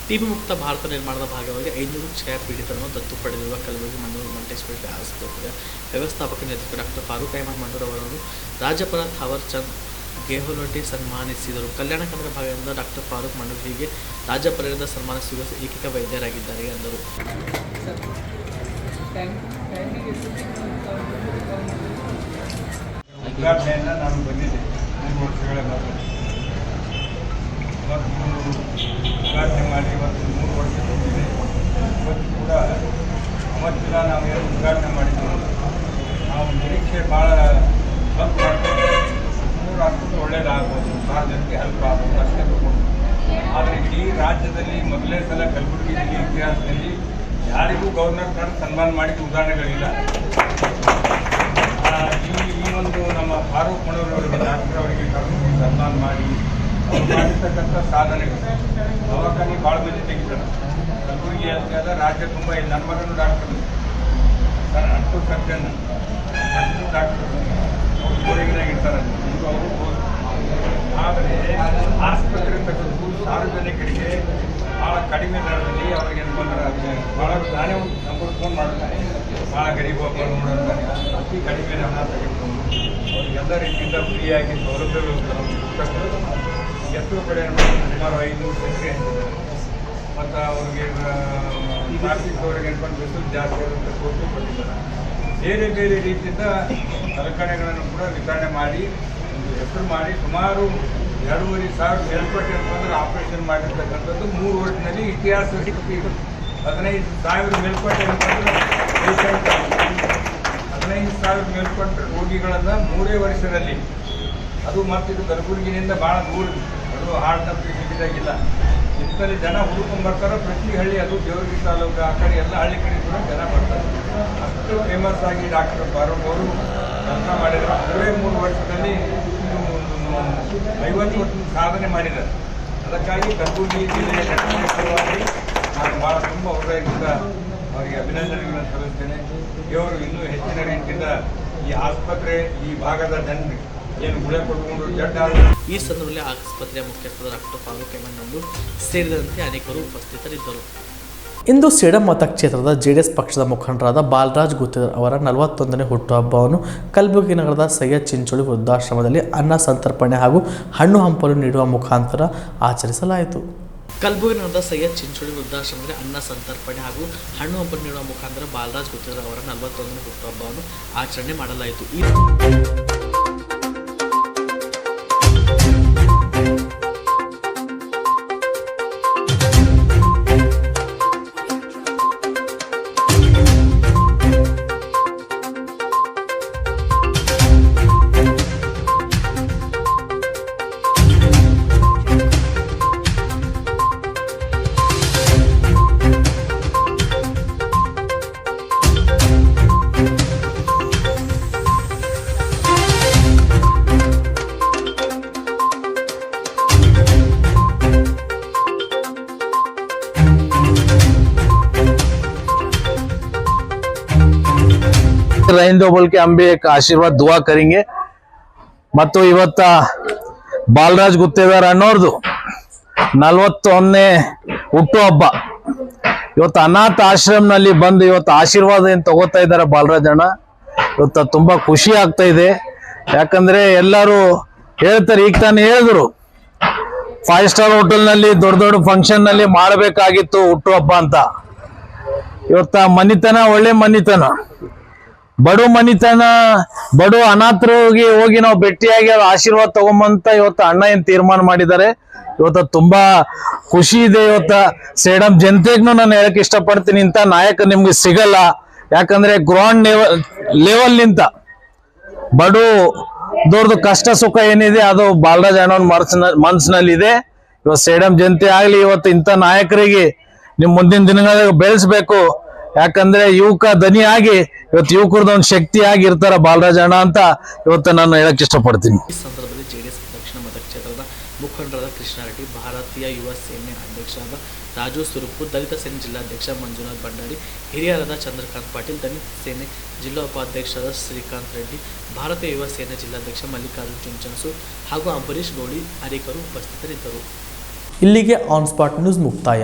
ಟಿಬಿ ಮುಕ್ತ ಭಾರತ ನಿರ್ಮಾಣದ ಭಾಗವಾಗಿ 500 ಕ್ಷಯ ಪೀಡಿತರನ್ನು ದತ್ತು ಪಡೆದಿರುವ ಕಲಬುರಗಿ ಮನ್ನೂರು ಮಲ್ಟಿಸ್ಪೆಷಾಲಿಟಿ ಆಸ್ಪತ್ರೆಯ ವ್ಯವಸ್ಥಾಪಕ ನಿರ್ದೇಶಕ ಡಾಕ್ಟರ್ ಫಾರೂಕ್ ಅಹಮದ್ ಮನ್ನೂರ್ ಅವರನ್ನು ರಾಜ್ಯಪಾಲ ಥಾವರ್ ಚಂದ್ ಗೆಹ್ಲೋಟ್ ಸನ್ಮಾನಿಸಿದರು. ಕಲ್ಯಾಣ ಕರ್ನಾಟಕ ಭಾಗದಿಂದ ಡಾಕ್ಟರ್ ಫಾರೂಕ್ ಮನ್ನೂರ್ ಹೀಗೆ ರಾಜ್ಯಪಾಲರಿಂದ ಸನ್ಮಾನ ಸ್ವೀಕರಿಸಿ ಏಕೈಕ ವೈದ್ಯರಾಗಿದ್ದಾರೆ ಎಂದರು. ಉದ್ಘಾಟನೆಯನ್ನು ನಾನು ಬಂದಿದ್ದೆ 3 ವರ್ಷಗಳ ಮೊದಲು. ಉದ್ಘಾಟನೆ ಮಾಡಿ ಇವತ್ತು 3 ವರ್ಷ ಬಂದಿದೆ. ಇವತ್ತು ಕೂಡ ಅವತ್ತಿನ ನಾವು ಏನು ಉದ್ಘಾಟನೆ ಮಾಡಿದ್ದೀವಿ ನಾವು ನಿರೀಕ್ಷೆ ಭಾಳ ಸ್ವಲ್ಪ ಮಾಡ್ತೇವೆ. 3 ಆಸ್ಪತ್ರೆ ಒಳ್ಳೆಯದಾಗ್ಬೋದು, 6 ಜನಕ್ಕೆ ಹೆಲ್ಪ್ ಆಗ್ಬೋದು ಅಷ್ಟೇ ತಗೊಂಡು. ಆದರೆ ಇಡೀ ರಾಜ್ಯದಲ್ಲಿ ಮೊದಲನೇ ಸಲ ಕಲಬುರಗಿ ಜಿಲ್ಲೆ ಇತಿಹಾಸದಲ್ಲಿ ಯಾರಿಗೂ ಗವರ್ನರ್ ಕಾರ್ಡ್ ಸನ್ಮಾನ ಮಾಡಿದ ಉದಾಹರಣೆಗಳಿಲ್ಲ. ಈ ಒಂದು ನಮ್ಮ ಫಾರೂಕ್ ಮನ್ನೂರ್ ಅವರಿಗೆ ಡಾಕ್ಟರ್ ಅವರಿಗೆ ಕರ್ಕೊಂಡು ಸನ್ಮಾನ ಮಾಡಿ ಅವ್ರು ಮಾಡಿರ್ತಕ್ಕಂಥ ಸಾಧನೆಗಳು ದವಾಖಾನೆ ಭಾಳ ಮಂದಿ ತೆಗಿತಾರೆ. ಕಲಬುರಗಿ ಅಂತ ರಾಜ್ಯ ತುಂಬ ಇಲ್ಲಿ ನನ್ನ ಮಗನೂ ಡಾಕ್ಟರ್, ಅಂಟು ಸರ್ಜನ್ ಡಾಕ್ಟರ್ ಅವ್ರು ಗೋರಿಗಿನಾಗ ಇರ್ತಾರೆ. ಈಗ ಅವರು ಆದರೆ ಆಸ್ಪತ್ರೆ ತಗೊಂಡು ಸಾರ್ವಜನಿಕರಿಗೆ ಭಾಳ ಕಡಿಮೆ ದರದಲ್ಲಿ ಅವ್ರಿಗೆ ಅನ್ಕೊಂಡ್ರೆ ಭಾಳ ನಾನೇ ಒಂದು ನಂಬರ್ ಫೋನ್ ಮಾಡ್ತಾರೆ. ಭಾಳ ಗರೀಬ್ ಒಬ್ಬರು ನೋಡೋದಾನೆ ಅತಿ ಕಡಿಮೆ ಹಣ ತೆಗೆದುಕೊಂಡು ಅವ್ರಿಗೆಲ್ಲ ರೀತಿಯಿಂದ ಫ್ರೀಯಾಗಿ ಸೌಲಭ್ಯಗಳು ಎಷ್ಟೋ ಕಡೆ ಸುಮಾರು 500 ಸಂಖ್ಯೆ ಅಂತಿದ್ದಾರೆ. ಮತ್ತು ಅವ್ರಿಗೆ ಟ್ರಾಫಿಕ್ ಅವ್ರಿಗೆ ಅನ್ಕೊಂಡು ಬಿಸಿಲು ಜಾಸ್ತಿ ಆಗುತ್ತೆ ಕೊಟ್ಟು ಕೊಟ್ಟಿದ್ದಾರೆ. ಬೇರೆ ಬೇರೆ ರೀತಿಯಿಂದ ಸಲಕರಣೆಗಳನ್ನು ಕೂಡ ವಿತರಣೆ ಮಾಡಿ ಒಂದು ಹೆಸರು ಮಾಡಿ ಸುಮಾರು 2,500 ಮೇಲ್ಪಟ್ಟೆ ಅಂತಂದ್ರೆ ಆಪರೇಷನ್ ಮಾಡಿರ್ತಕ್ಕಂಥದ್ದು 3 ವರ್ಷದಲ್ಲಿ ಇತಿಹಾಸ 15,000 ಮೇಲ್ಪಟ್ಟೆ ಅಂತಂದ್ರೆ 15,000 ಮೇಲ್ಪಟ್ಟ ರೋಗಿಗಳನ್ನು 3 ವರ್ಷದಲ್ಲಿ. ಅದು ಮತ್ತು ಇದು ಕಲಬುರಗಿನಿಂದ ಭಾಳ ದೂರ, ಅದು ಹಾರ್ಟ್ ಫೆಸಿಲಿಟಿದಾಗಿಲ್ಲ. ಇಂಥಲ್ಲಿ ಜನ ಹುಡುಕೊಂಡ್ಬರ್ತಾರೆ ಪ್ರತಿ ಹಳ್ಳಿ, ಅದು ದೇವರಿಗೆ ತಾಲೂಕು ಆ ಕಡೆ ಎಲ್ಲ ಹಳ್ಳಿ ಕಡೆ ಕೂಡ ಜನ ಬರ್ತಾರೆ. ಅಷ್ಟು ಫೇಮಸ್ ಆಗಿ ಡಾಕ್ಟರ್ ಫಾರೂಕ್ ಅವರು ಕೆಲಸ ಮಾಡಿದ್ರು. 3 ವರ್ಷದಲ್ಲಿ 50 ವರ್ಷದ ಸಾಧನೆ ಮಾಡಿದ್ದಾರೆ. ಅದಕ್ಕಾಗಿ ಕಲಬುರಗಿ ಜಿಲ್ಲೆಯ ಸಲುವಾಗಿ ನಾನು ಭಾಳ ತುಂಬ ಹೃದಯದಿಂದ ಅವರಿಗೆ ಅಭಿನಂದನೆಗಳನ್ನು ಸಲ್ಲಿಸ್ತೇನೆ. ಇವರು ಇನ್ನೂ ಹೆಚ್ಚಿನ ರೀತಿಯಿಂದ ಈ ಆಸ್ಪತ್ರೆ ಈ ಭಾಗದ ಜನರಿಗೆ ಏನು ಗುಳೆ ಕೊಟ್ಕೊಂಡು ಈ ಸಂದರ್ಭದಲ್ಲಿ ಆಸ್ಪತ್ರೆಯ ಮುಖ್ಯಸ್ಥರಾದ ಡಾಕ್ಟರ್ ಫಾರೂಕ್ ಅಹಮದ್ ಮನ್ನೂರ್ ಸೇರಿದಂತೆ ಅನೇಕರು ಉಪಸ್ಥಿತರಿದ್ದರು. ಇಂದು ಸೇಡಂ ಮತಕ್ಷೇತ್ರದ ಜೆಡಿಎಸ್ ಪಕ್ಷದ ಮುಖಂಡರಾದ ಬಾಲರಾಜ್ ಗುತ್ತೇದಾರ್ ಅವರ 41ನೇ ಹುಟ್ಟುಹಬ್ಬವನ್ನು ಕಲಬುರಗಿ ನಗರದ ಸೈಯದ್ ಚಿಂಚೋಳಿ ವೃದ್ಧಾಶ್ರಮದಲ್ಲಿ ಅನ್ನ ಸಂತರ್ಪಣೆ ಹಾಗೂ ಹಣ್ಣು ಹಂಪಲು ನೀಡುವ ಮುಖಾಂತರ ಆಚರಿಸಲಾಯಿತು. ಕಲಬುರಗಿ ನಗರದ ಸೈಯದ್ ಚಿಂಚೋಳಿ ವೃದ್ಧಾಶ್ರಮದಲ್ಲಿ ಅನ್ನ ಸಂತರ್ಪಣೆ ಹಾಗೂ ಹಣ್ಣು ಹಂಪಲು ನೀಡುವ ಮುಖಾಂತರ ಬಾಲರಾಜ್ ಗುತ್ತೇದಾರ್ ಅವರ 41ನೇ ಹುಟ್ಟುಹಬ್ಬವನ್ನು ಆಚರಣೆ ಮಾಡಲಾಯಿತು. रहेंगे बोल के हम भी एक आशीर्वाद दुआ करेंगे। ಮತ್ತು ಇವತ್ತ ಬಾಲರಾಜ್ ಗುತ್ತೇದಾರ್ ಅನ್ನೋರ್ದು 41ನೇ ಹುಟ್ಟುಹಬ್ಬ ಇವತ್ತು ಅನಾಥ ಆಶ್ರಮನಲ್ಲಿ ಬಂದು ಇವತ್ತು ಆಶೀರ್ವಾದ ಏನು ತಗೋತಾ ಇದ್ದಾರೆ ಬಾಲರಾಜ್ ಅಣ್ಣ. ಇವತ್ತು ತುಂಬಾ ಖುಷಿ ಆಗ್ತಾ ಇದೆ. ಯಾಕಂದ್ರೆ ಎಲ್ಲರೂ ಹೇಳ್ತಾರೆ, ಈಗ ತಾನು ಹೇಳಿದ್ರು 5 ಸ್ಟಾರ್ ಹೋಟೆಲ್ನಲ್ಲಿ ದೊಡ್ಡ ದೊಡ್ಡ ಫಂಕ್ಷನ್ ನಲ್ಲಿ ಮಾಡಬೇಕಾಗಿತ್ತು ಹುಟ್ಟುಹಬ್ಬ ಅಂತ. ಇವತ್ತ ಮನಿತನ ಒಳ್ಳೆ ಮನಿತನ, ಬಡು ಮನಿತನ, ಬಡು ಅನಾಥರಿಗೆ ಹೋಗಿ ನಾವು ಭೇಟಿಯಾಗಿ ಆಶೀರ್ವಾದ ತಗೊಂಬಂತ ಇವತ್ತು ಅಣ್ಣ ಏನ್ ತೀರ್ಮಾನ ಮಾಡಿದ್ದಾರೆ. ಇವತ್ತು ತುಂಬಾ ಖುಷಿ ಇದೆ. ಇವತ್ತ ಸೇಡಂ ಜನತೆಗೂ ನಾನು ಹೇಳಕ್ ಇಷ್ಟಪಡ್ತೀನಿ, ಇಂಥ ನಾಯಕ ನಿಮ್ಗೆ ಸಿಗಲ್ಲ. ಯಾಕಂದ್ರೆ ಗ್ರೌಂಡ್ ಲೆವೆಲ್ ನಿಂತ ಬಡು ದೊಡ್ಡದು ಕಷ್ಟ ಸುಖ ಏನಿದೆ ಅದು ಬಾಲರಾಜ್ ಅಣ್ಣನ ಮನಸ್ಸಿನಲ್ಲಿ ಇದೆ. ಇವತ್ತು ಸೇಡಂ ಜನತೆ ಆಗ್ಲಿ ಇವತ್ತು ಇಂಥ ನಾಯಕರಿಗೆ ನಿಮ್ ಮುಂದಿನ ದಿನಗಳಲ್ಲಿ ಬೆಳೆಸ್ಬೇಕು. ಯಾಕಂದ್ರೆ ಯುವಕ ದನಿಯಾಗಿ ಇವತ್ತು ಯುವಕರದ್ದು ಒಂದು ಶಕ್ತಿಯಾಗಿ ಇರ್ತಾರ ಬಾಲರಾಜ್ ಅಣ್ಣ ಅಂತ ಇವತ್ತು ನಾನು ಹೇಳಕ್ ಇಷ್ಟಪಡ್ತೀನಿ. ಈ ಸಂದರ್ಭದಲ್ಲಿ ಜೆಡಿಎಸ್ ದಕ್ಷಿಣ ಮತಕ್ಷೇತ್ರದ ಮುಖಂಡರಾದ ಕೃಷ್ಣಾರೆಡ್ಡಿ, ಭಾರತೀಯ ಯುವ ಸೇನೆ ಅಧ್ಯಕ್ಷರಾದ ರಾಜು ಸುರುಪು, ದಲಿತ ಸೇನೆ ಜಿಲ್ಲಾಧ್ಯಕ್ಷ ಮಂಜುನಾಥ್ ಭಂಡಾರಿ, ಹಿರಿಯರಾದ ಚಂದ್ರಕಾಂತ್ ಪಾಟೀಲ್, ದಲಿತ ಸೇನೆ ಜಿಲ್ಲಾ ಉಪಾಧ್ಯಕ್ಷರಾದ ಶ್ರೀಕಾಂತ್ ರೆಡ್ಡಿ, ಭಾರತೀಯ ಯುವ ಸೇನೆ ಜಿಲ್ಲಾಧ್ಯಕ್ಷ ಮಲ್ಲಿಕಾರ್ಜುನ್ ಚುಂಚನ್ಸು ಹಾಗೂ ಅಂಬರೀಶ್ ಗೌಳಿ ಅನೇಕರು ಉಪಸ್ಥಿತರಿದ್ದರು. ಇಲ್ಲಿಗೆ ಆನ್ ಸ್ಪಾಟ್ ನ್ಯೂಸ್ ಮುಕ್ತಾಯ.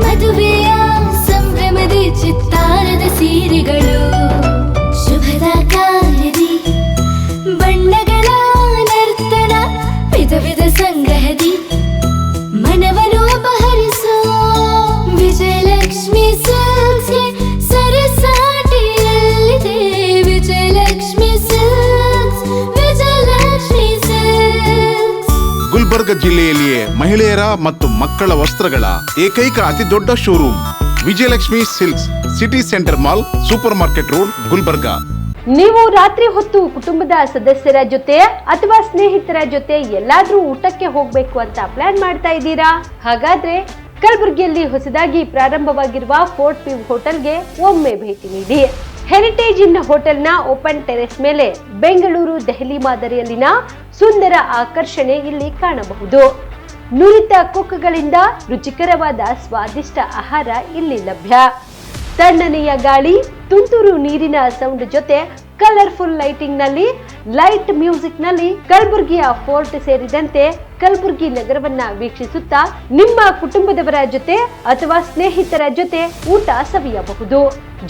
ಮದುವೆಯ ಸಂಭ್ರಮದ ಚಿತ್ತಾರದ ಸೀರೆಗಳು, ಶುಭದ ಕಾರ್ಯದಿ ಬಣ್ಣಗಳ ನರ್ತನ, ವಿಧ ವಿಧ ಸಂಗ್ರಹದಿ ಮನವನ್ನು ಅಪಹರಿಸೋ ವಿಜಯಲಕ್ಷ್ಮಿ ಸಿಲ್ಕ್ಸ್ಗೆ ಸರಸಾಟಿಯಲ್ಲಿದೆ. Vijayalakshmi silks, Vijayalakshmi silks. ಗುಲ್ಬರ್ಗ ಜಿಲ್ಲೆಯಲ್ಲಿಯೇ ಮಹಿಳೆಯರ ಮತ್ತು ಮಕ್ಕಳ ವಸ್ತ್ರಗಳ ಏಕೈಕ ಅತಿ ದೊಡ್ಡ showroom Vijayalakshmi silks, city centre mall, supermarket road, Gulbarga. ನೀವು ರಾತ್ರಿ ಹೊತ್ತು ಕುಟುಂಬದ ಸದಸ್ಯರ ಜೊತೆ ಅಥವಾ ಸ್ನೇಹಿತರ ಜೊತೆ ಎಲ್ಲಾದ್ರೂ ಊಟಕ್ಕೆ ಹೋಗ್ಬೇಕು ಅಂತ ಪ್ಲಾನ್ ಮಾಡ್ತಾ ಇದ್ದೀರಾ? ಹಾಗಾದ್ರೆ ಕಲಬುರಗಿಯಲ್ಲಿ ಹೊಸದಾಗಿ ಪ್ರಾರಂಭವಾಗಿರುವ ಫೋರ್ಟ್ ವ್ಯೂ ಹೋಟೆಲ್ಗೆ ಒಮ್ಮೆ ಭೇಟಿ ನೀಡಿ. ಹೆರಿಟೇಜ್ ಇನ್ ಹೋಟೆಲ್ನ ಓಪನ್ ಟೆರೆಸ್ ಮೇಲೆ ಬೆಂಗಳೂರು, ದೆಹಲಿ ಮಾದರಿಯಲ್ಲಿನ ಸುಂದರ ಆಕರ್ಷಣೆ ಇಲ್ಲಿ ಕಾಣಬಹುದು. ನುರಿತ ಕುಕ್ಗಳಿಂದ ರುಚಿಕರವಾದ ಸ್ವಾದಿಷ್ಟ ಆಹಾರ ಇಲ್ಲಿ ಲಭ್ಯ. ತಣ್ಣನೆಯ ಗಾಳಿ, ತುಂತುರು ನೀರಿನ ಸೌಂಡ್ ಜೊತೆ ಕಲರ್ಫುಲ್ ಲೈಟಿಂಗ್ ನಲ್ಲಿ, ಲೈಟ್ ಮ್ಯೂಸಿಕ್ ನಲ್ಲಿ ಕಲಬುರಗಿಯ ಫೋರ್ಟ್ ಸೇರಿದಂತೆ ಕಲಬುರಗಿ ನಗರವನ್ನ ವೀಕ್ಷಿಸುತ್ತಾ ನಿಮ್ಮ ಕುಟುಂಬದವರ ಜೊತೆ ಅಥವಾ ಸ್ನೇಹಿತರ ಜೊತೆ ಊಟ ಸವಿಯಬಹುದು.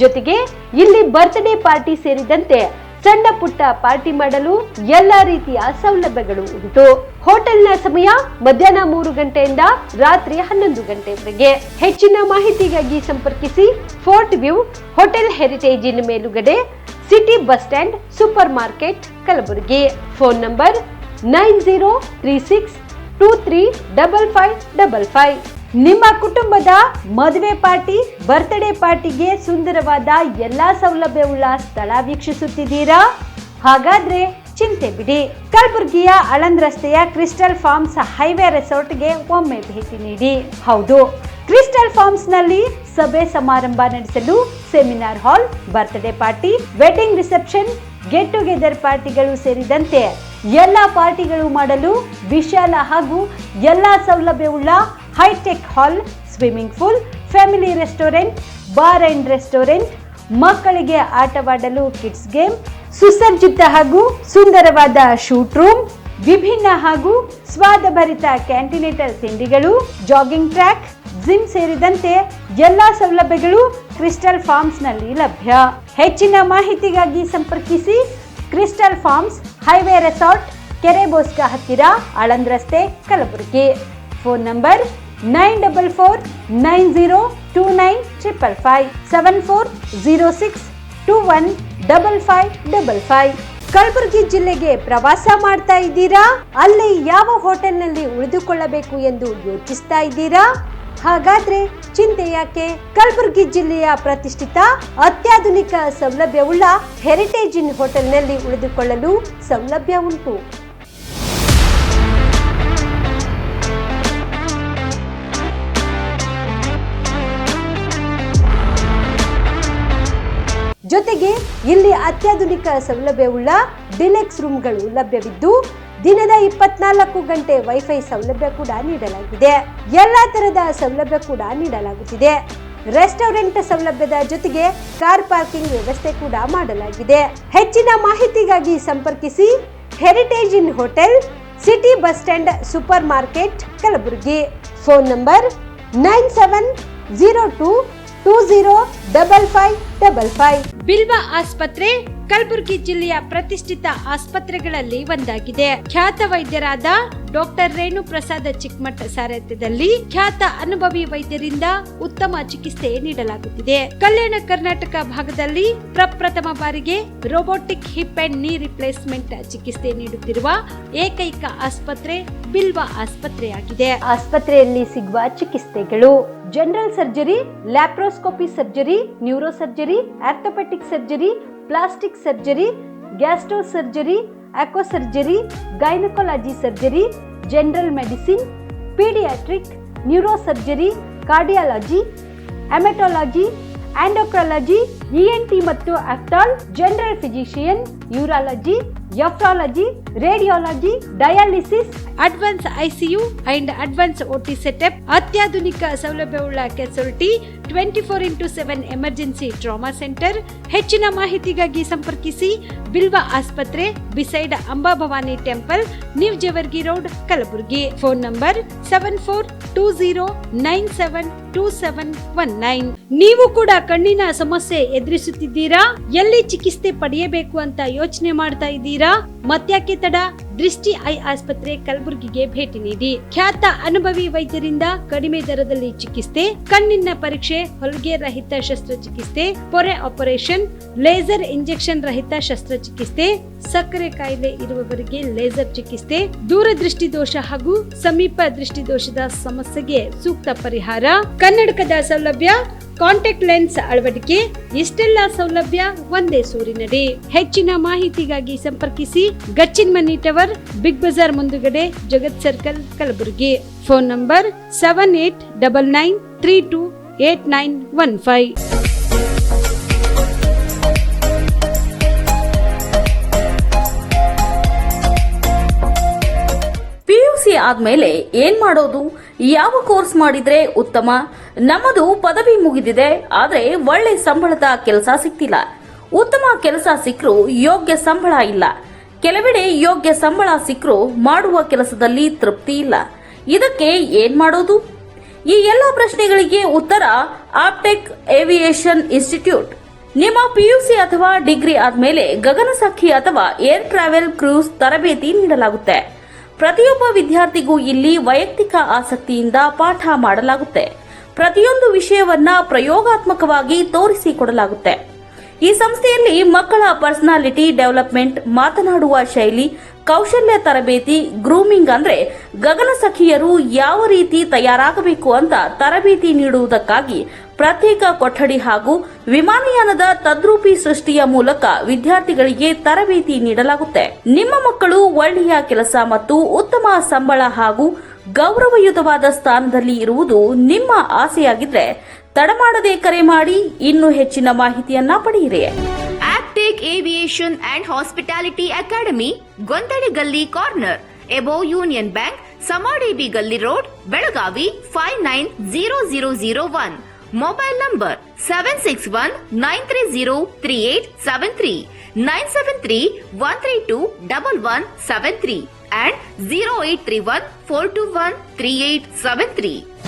ಜೊತೆಗೆ ಇಲ್ಲಿ ಬರ್ತ್ಡೇ ಪಾರ್ಟಿ ಸೇರಿದಂತೆ ಸಣ್ಣ ಪುಟ್ಟ ಪಾರ್ಟಿ ಮಾಡಲು ಎಲ್ಲಾ ರೀತಿಯ ಸೌಲಭ್ಯಗಳು ಉಂಟು. ಹೋಟೆಲ್ನ ಸಮಯ ಮಧ್ಯಾಹ್ನ 3 ಗಂಟೆಯಿಂದ ರಾತ್ರಿ 11 ಗಂಟೆವರೆಗೆ. ಹೆಚ್ಚಿನ ಮಾಹಿತಿಗಾಗಿ ಸಂಪರ್ಕಿಸಿ ಫೋರ್ಟ್ ವ್ಯೂ ಹೋಟೆಲ್, ಹೆರಿಟೇಜ್ ಇನ್ ಮೇಲುಗಡೆ, city bus stand, super market, Kalaburagi. Phone number 9036235555. ನಿಮ್ಮ ಕುಟುಂಬದ ಮದುವೆ ಪಾರ್ಟಿ, ಬರ್ತ್ಡೇ ಪಾರ್ಟಿಗೆ ಸುಂದರವಾದ ಎಲ್ಲಾ ಸೌಲಭ್ಯವುಳ್ಳ ಸ್ಥಳ ವೀಕ್ಷಿಸುತ್ತಿದ್ದೀರಾ? ಹಾಗಾದ್ರೆ ಚಿಂತೆ ಬಿಡಿ. ಕಲಬುರಗಿಯ ಆಳಂದ್ ರಸ್ತೆಯ ಕ್ರಿಸ್ಟಲ್ ಫಾರ್ಮ್ಸ್ ಹೈವೇ ರೆಸಾರ್ಟ್ಗೆ ಒಮ್ಮೆ ಭೇಟಿ ನೀಡಿ. ಹೌದು, ಕ್ರಿಸ್ಟಲ್ ಫಾರ್ಮ್ಸ್ ನಲ್ಲಿ ಸಭೆ ಸಮಾರಂಭ ನಡೆಸಲು seminar hall, birthday party, wedding reception, get together ಪಾರ್ಟಿಗಳು ಸೇರಿದಂತೆ ಎಲ್ಲಾ ಪಾರ್ಟಿಗಳು ಮಾಡಲು ವಿಶಾಲ ಹಾಗೂ ಎಲ್ಲಾ ಸೌಲಭ್ಯವುಳ್ಳ hi tech hall, swimming pool, family restaurant, bar and restaurant, ಮಕ್ಕಳಿಗೆ ಆಟವಾಡಲು ಕಿಡ್ಸ್ ಗೇಮ್, ಸುಸಜ್ಜಿತ ಹಾಗೂ ಸುಂದರವಾದ ಶೂಟ್ ರೂಮ್, ವಿಭಿನ್ನ ಹಾಗೂ ಸ್ವಾದಭರಿತ ಕ್ಯಾಂಟಿನೇಟಲ್ ತಿಂಡಿಗಳು, ಜಾಗಿಂಗ್ ಟ್ರ್ಯಾಕ್, ಜಿಮ್ ಸೇರಿದಂತೆ ಎಲ್ಲಾ ಸೌಲಭ್ಯಗಳು ಕ್ರಿಸ್ಟಲ್ ಫಾರ್ಮ್ಸ್ ನಲ್ಲಿ ಲಭ್ಯ. ಹೆಚ್ಚಿನ ಮಾಹಿತಿಗಾಗಿ ಸಂಪರ್ಕಿಸಿ ಕ್ರಿಸ್ಟಲ್ ಫಾರ್ಮ್ಸ್ ಹೈವೇ ರೆಸಾರ್ಟ್, ಕೆರೆ ಬೋಸ್ಕ ಹತ್ತಿರ, ಆಳಂದ್ ರಸ್ತೆ, ಕಲಬುರಗಿ. Phone number 9490295555 7406215555. ಕಲಬುರಗಿ ಜಿಲ್ಲೆಗೆ ಪ್ರವಾಸ ಮಾಡ್ತಾ ಇದ್ದೀರಾ? ಅಲ್ಲಿ ಯಾವ ಹೋಟೆಲ್ನಲ್ಲಿ ಉಳಿದುಕೊಳ್ಳಬೇಕು ಎಂದು ಯೋಚಿಸ್ತಾ ಇದ್ದೀರಾ? ಹಾಗಾದ್ರೆ ಚಿಂತೆ ಯಾಕೆ? ಕಲಬುರಗಿ ಜಿಲ್ಲೆಯ ಪ್ರತಿಷ್ಠಿತ ಅತ್ಯಾಧುನಿಕ ಸೌಲಭ್ಯವುಳ್ಳ ಹೆರಿಟೇಜ್ ಇನ್ ಹೋಟೆಲ್ನಲ್ಲಿ ಉಳಿದುಕೊಳ್ಳಲು ಸೌಲಭ್ಯ ಉಂಟು. ಇಲ್ಲಿ ಅತ್ಯಾಧುನಿಕ ಸೌಲಭ್ಯವುಳ್ಳ ಡಿಲೆಕ್ಸ್ ರೂಮ್ಗಳು ಲಭ್ಯವಿದ್ದು ದಿನದ 24 ಗಂಟೆ ವೈಫೈ ಸೌಲಭ್ಯ ಕೂಡ ನೀಡಲಾಗಿದೆ. ಎಲ್ಲಾ ತರಹದ ಸೌಲಭ್ಯ ಕೂಡ ನೀಡಲಾಗುತ್ತಿದೆ. ರೆಸ್ಟೋರೆಂಟ್ ಸೌಲಭ್ಯದ ಜೊತೆಗೆ ಕಾರ್ ಪಾರ್ಕಿಂಗ್ ವ್ಯವಸ್ಥೆ ಕೂಡ ಮಾಡಲಾಗಿದೆ. ಹೆಚ್ಚಿನ ಮಾಹಿತಿಗಾಗಿ ಸಂಪರ್ಕಿಸಿ heritage inn hotel, city bus stand, super market, Kalaburagi. Phone number 9702205555. Bilva ಆಸ್ಪತ್ರೆ ಕಲಬುರಗಿ ಜಿಲ್ಲೆಯ ಪ್ರತಿಷ್ಠಿತ ಆಸ್ಪತ್ರೆಗಳಲ್ಲಿ ಒಂದಾಗಿದೆ. ಖ್ಯಾತ ವೈದ್ಯರಾದ ಡಾಕ್ಟರ್ ರೇಣು ಪ್ರಸಾದ್ ಚಿಕ್ಕಮಠ ಸಾರಥ್ಯದಲ್ಲಿ ಖ್ಯಾತ ಅನುಭವಿ ವೈದ್ಯರಿಂದ ಉತ್ತಮ ಚಿಕಿತ್ಸೆ ನೀಡಲಾಗುತ್ತಿದೆ. ಕಲ್ಯಾಣ ಕರ್ನಾಟಕ ಭಾಗದಲ್ಲಿ ಪ್ರಪ್ರಥಮ ಬಾರಿಗೆ robotic hip and knee replacement ಚಿಕಿತ್ಸೆ ನೀಡುತ್ತಿರುವ ಏಕೈಕ ಆಸ್ಪತ್ರೆ ಬಿಲ್ವ ಆಸ್ಪತ್ರೆಯಾಗಿದೆ. ಆಸ್ಪತ್ರೆಯಲ್ಲಿ ಸಿಗುವ ಚಿಕಿತ್ಸೆಗಳು: general surgery, laparoscopy surgery, neuro surgery, orthopaedic surgery, plastic surgery, gastro surgery, aqua surgery, gynaecology surgery, general medicine, paediatric, neuro surgery, cardiology, haematology, endocrinology, ENT ಮತ್ತು ophthal, general physician, urology, nephrology, radiology, dialysis, advance ICU and advance OT setup, ಅತ್ಯಾಧುನಿಕ ಸೌಲಭ್ಯವುಳ್ಳ casualty, 24x7 emergency trauma centre. ಹೆಚ್ಚಿನ ಮಾಹಿತಿಗಾಗಿ ಸಂಪರ್ಕಿಸಿ ಬಿಲ್ವ ಆಸ್ಪತ್ರೆ, beside Amba Bhavani temple, new Jevargi road, Kalaburagi. Phone number 7420972719. ನೀವು ಕೂಡ ಕಣ್ಣಿನ ಸಮಸ್ಯೆ ಎದುರಿಸುತ್ತಿದ್ದೀರಾ? ಎಲ್ಲಿ ಚಿಕಿತ್ಸೆ ಪಡೆಯಬೇಕು ಅಂತ ಯೋಚನೆ ಮಾಡ್ತಾ ಇದ್ದೀರಾ? ಮತ್ಯಾಕೆ ತಡ? ದೃಷ್ಟಿ ಐ ಆಸ್ಪತ್ರೆ ಕಲಬುರಗಿಗೆ ಭೇಟಿ ನೀಡಿ. ಖ್ಯಾತ ಅನುಭವಿ ವೈದ್ಯರಿಂದ ಕಡಿಮೆ ದರದಲ್ಲಿ ಚಿಕಿತ್ಸೆ, ಕಣ್ಣಿನ ಪರೀಕ್ಷೆ, ಹೊಲಿಗೆ ರಹಿತ ಶಸ್ತ್ರಚಿಕಿತ್ಸೆ, ಪೊರೆ ಆಪರೇಷನ್, ಲೇಸರ್ ಇಂಜೆಕ್ಷನ್ ರಹಿತ ಶಸ್ತ್ರಚಿಕಿತ್ಸೆ, ಸಕ್ಕರೆ ಕಾಯಿಲೆ ಇರುವವರಿಗೆ ಲೇಸರ್ ಚಿಕಿತ್ಸೆ, ದೂರದೃಷ್ಟಿ ದೋಷ ಹಾಗೂ ಸಮೀಪ ದೃಷ್ಟಿ ದೋಷದ ಸಮಸ್ಯೆಗೆ ಸೂಕ್ತ ಪರಿಹಾರ, ಕನ್ನಡಕದ ಸೌಲಭ್ಯ, ಕಾಂಟ್ಯಾಕ್ಟ್ ಲೆನ್ಸ್ ಅಳವಡಿಕೆ, ಇಷ್ಟೆಲ್ಲ ಸೌಲಭ್ಯ ಒಂದೇ ಸೂರಿನಡಿ. ಹೆಚ್ಚಿನ ಮಾಹಿತಿಗಾಗಿ ಸಂಪರ್ಕಿಸಿ Gachchin money tower, big bazaar ಮುಂದುಗಡೆ, Jagat circle, Kalaburagi. Phone number 7899328915. PUC ಆದ್ಮೇಲೆ ಏನ್ ಮಾಡೋದು? ಯಾವ ಕೋರ್ಸ್ ಮಾಡಿದ್ರೆ ಉತ್ತಮ? ನಮ್ಮದು ಪದವಿ ಮುಗಿದಿದೆ, ಆದ್ರೆ ಒಳ್ಳೆ ಸಂಬಳದ ಕೆಲಸ ಸಿಗ್ತಿಲ್ಲ. ಉತ್ತಮ ಕೆಲಸ ಸಿಕ್ಕರೂ ಯೋಗ್ಯ ಸಂಬಳ ಇಲ್ಲ. ಕೆಲವೆಡೆ ಯೋಗ್ಯ ಸಂಬಳ ಸಿಕ್ಕರೂ ಮಾಡುವ ಕೆಲಸದಲ್ಲಿ ತೃಪ್ತಿ ಇಲ್ಲ. ಇದಕ್ಕೆ ಏನ್ ಮಾಡೋದು? ಈ ಎಲ್ಲ ಪ್ರಶ್ನೆಗಳಿಗೆ ಉತ್ತರ ಆಪ್ಟೆಕ್ ಏವಿಯೇಷನ್ ಇನ್ಸ್ಟಿಟ್ಯೂಟ್. ನಿಮ್ಮ PUC ಅಥವಾ ಡಿಗ್ರಿ ಆದ್ಮೇಲೆ ಗಗನಸಖಿ ಅಥವಾ ಏರ್ ಟ್ರಾವೆಲ್ ಕ್ರೂಸ್ ತರಬೇತಿ ನೀಡಲಾಗುತ್ತೆ. ಪ್ರತಿಯೊಬ್ಬ ವಿದ್ಯಾರ್ಥಿಗೂ ಇಲ್ಲಿ ವೈಯಕ್ತಿಕ ಆಸಕ್ತಿಯಿಂದ ಪಾಠ ಮಾಡಲಾಗುತ್ತೆ. ಪ್ರತಿಯೊಂದು ವಿಷಯವನ್ನ ಪ್ರಯೋಗಾತ್ಮಕವಾಗಿ ತೋರಿಸಿಕೊಡಲಾಗುತ್ತೆ. ಈ ಸಂಸ್ಥೆಯಲ್ಲಿ ಮಕ್ಕಳ ಪರ್ಸನಾಲಿಟಿ ಡೆವಲಪ್ಮೆಂಟ್, ಮಾತನಾಡುವ ಶೈಲಿ, ಕೌಶಲ್ಯ ತರಬೇತಿ, ಗ್ರೂಮಿಂಗ್ ಅಂದ್ರೆ ಗಗನಸಖಿಯರು ಯಾವ ರೀತಿ ತಯಾರಾಗಬೇಕು ಅಂತ ತರಬೇತಿ ನೀಡುವುದಕ್ಕಾಗಿ ಪ್ರತ್ಯೇಕ ಕೊಠಡಿ ಹಾಗೂ ವಿಮಾನಯಾನದ ತದ್ರೂಪಿ ಸೃಷ್ಟಿಯ ಮೂಲಕ ವಿದ್ಯಾರ್ಥಿಗಳಿಗೆ ತರಬೇತಿ ನೀಡಲಾಗುತ್ತೆ. ನಿಮ್ಮ ಮಕ್ಕಳು ಒಳ್ಳೆಯ ಕೆಲಸ ಮತ್ತು ಉತ್ತಮ ಸಂಬಳ ಹಾಗೂ ಗೌರವಯುತವಾದ ಸ್ಥಾನದಲ್ಲಿ ಇರುವುದು ನಿಮ್ಮ ಆಸೆಯಾಗಿದ್ರೆ ತಡಮಾಡದೆ ಕರೆ ಮಾಡಿ ಇನ್ನೂ ಹೆಚ್ಚಿನ ಮಾಹಿತಿಯನ್ನ ಪಡೆಯಿರಿ. Aptech aviation and hospitality academy, Gondali Galli corner, above union bank, Samadevi Galli road, Belagavi 590001. Mobile number 7619303873, 973-132-1173 and 0831-421-3873.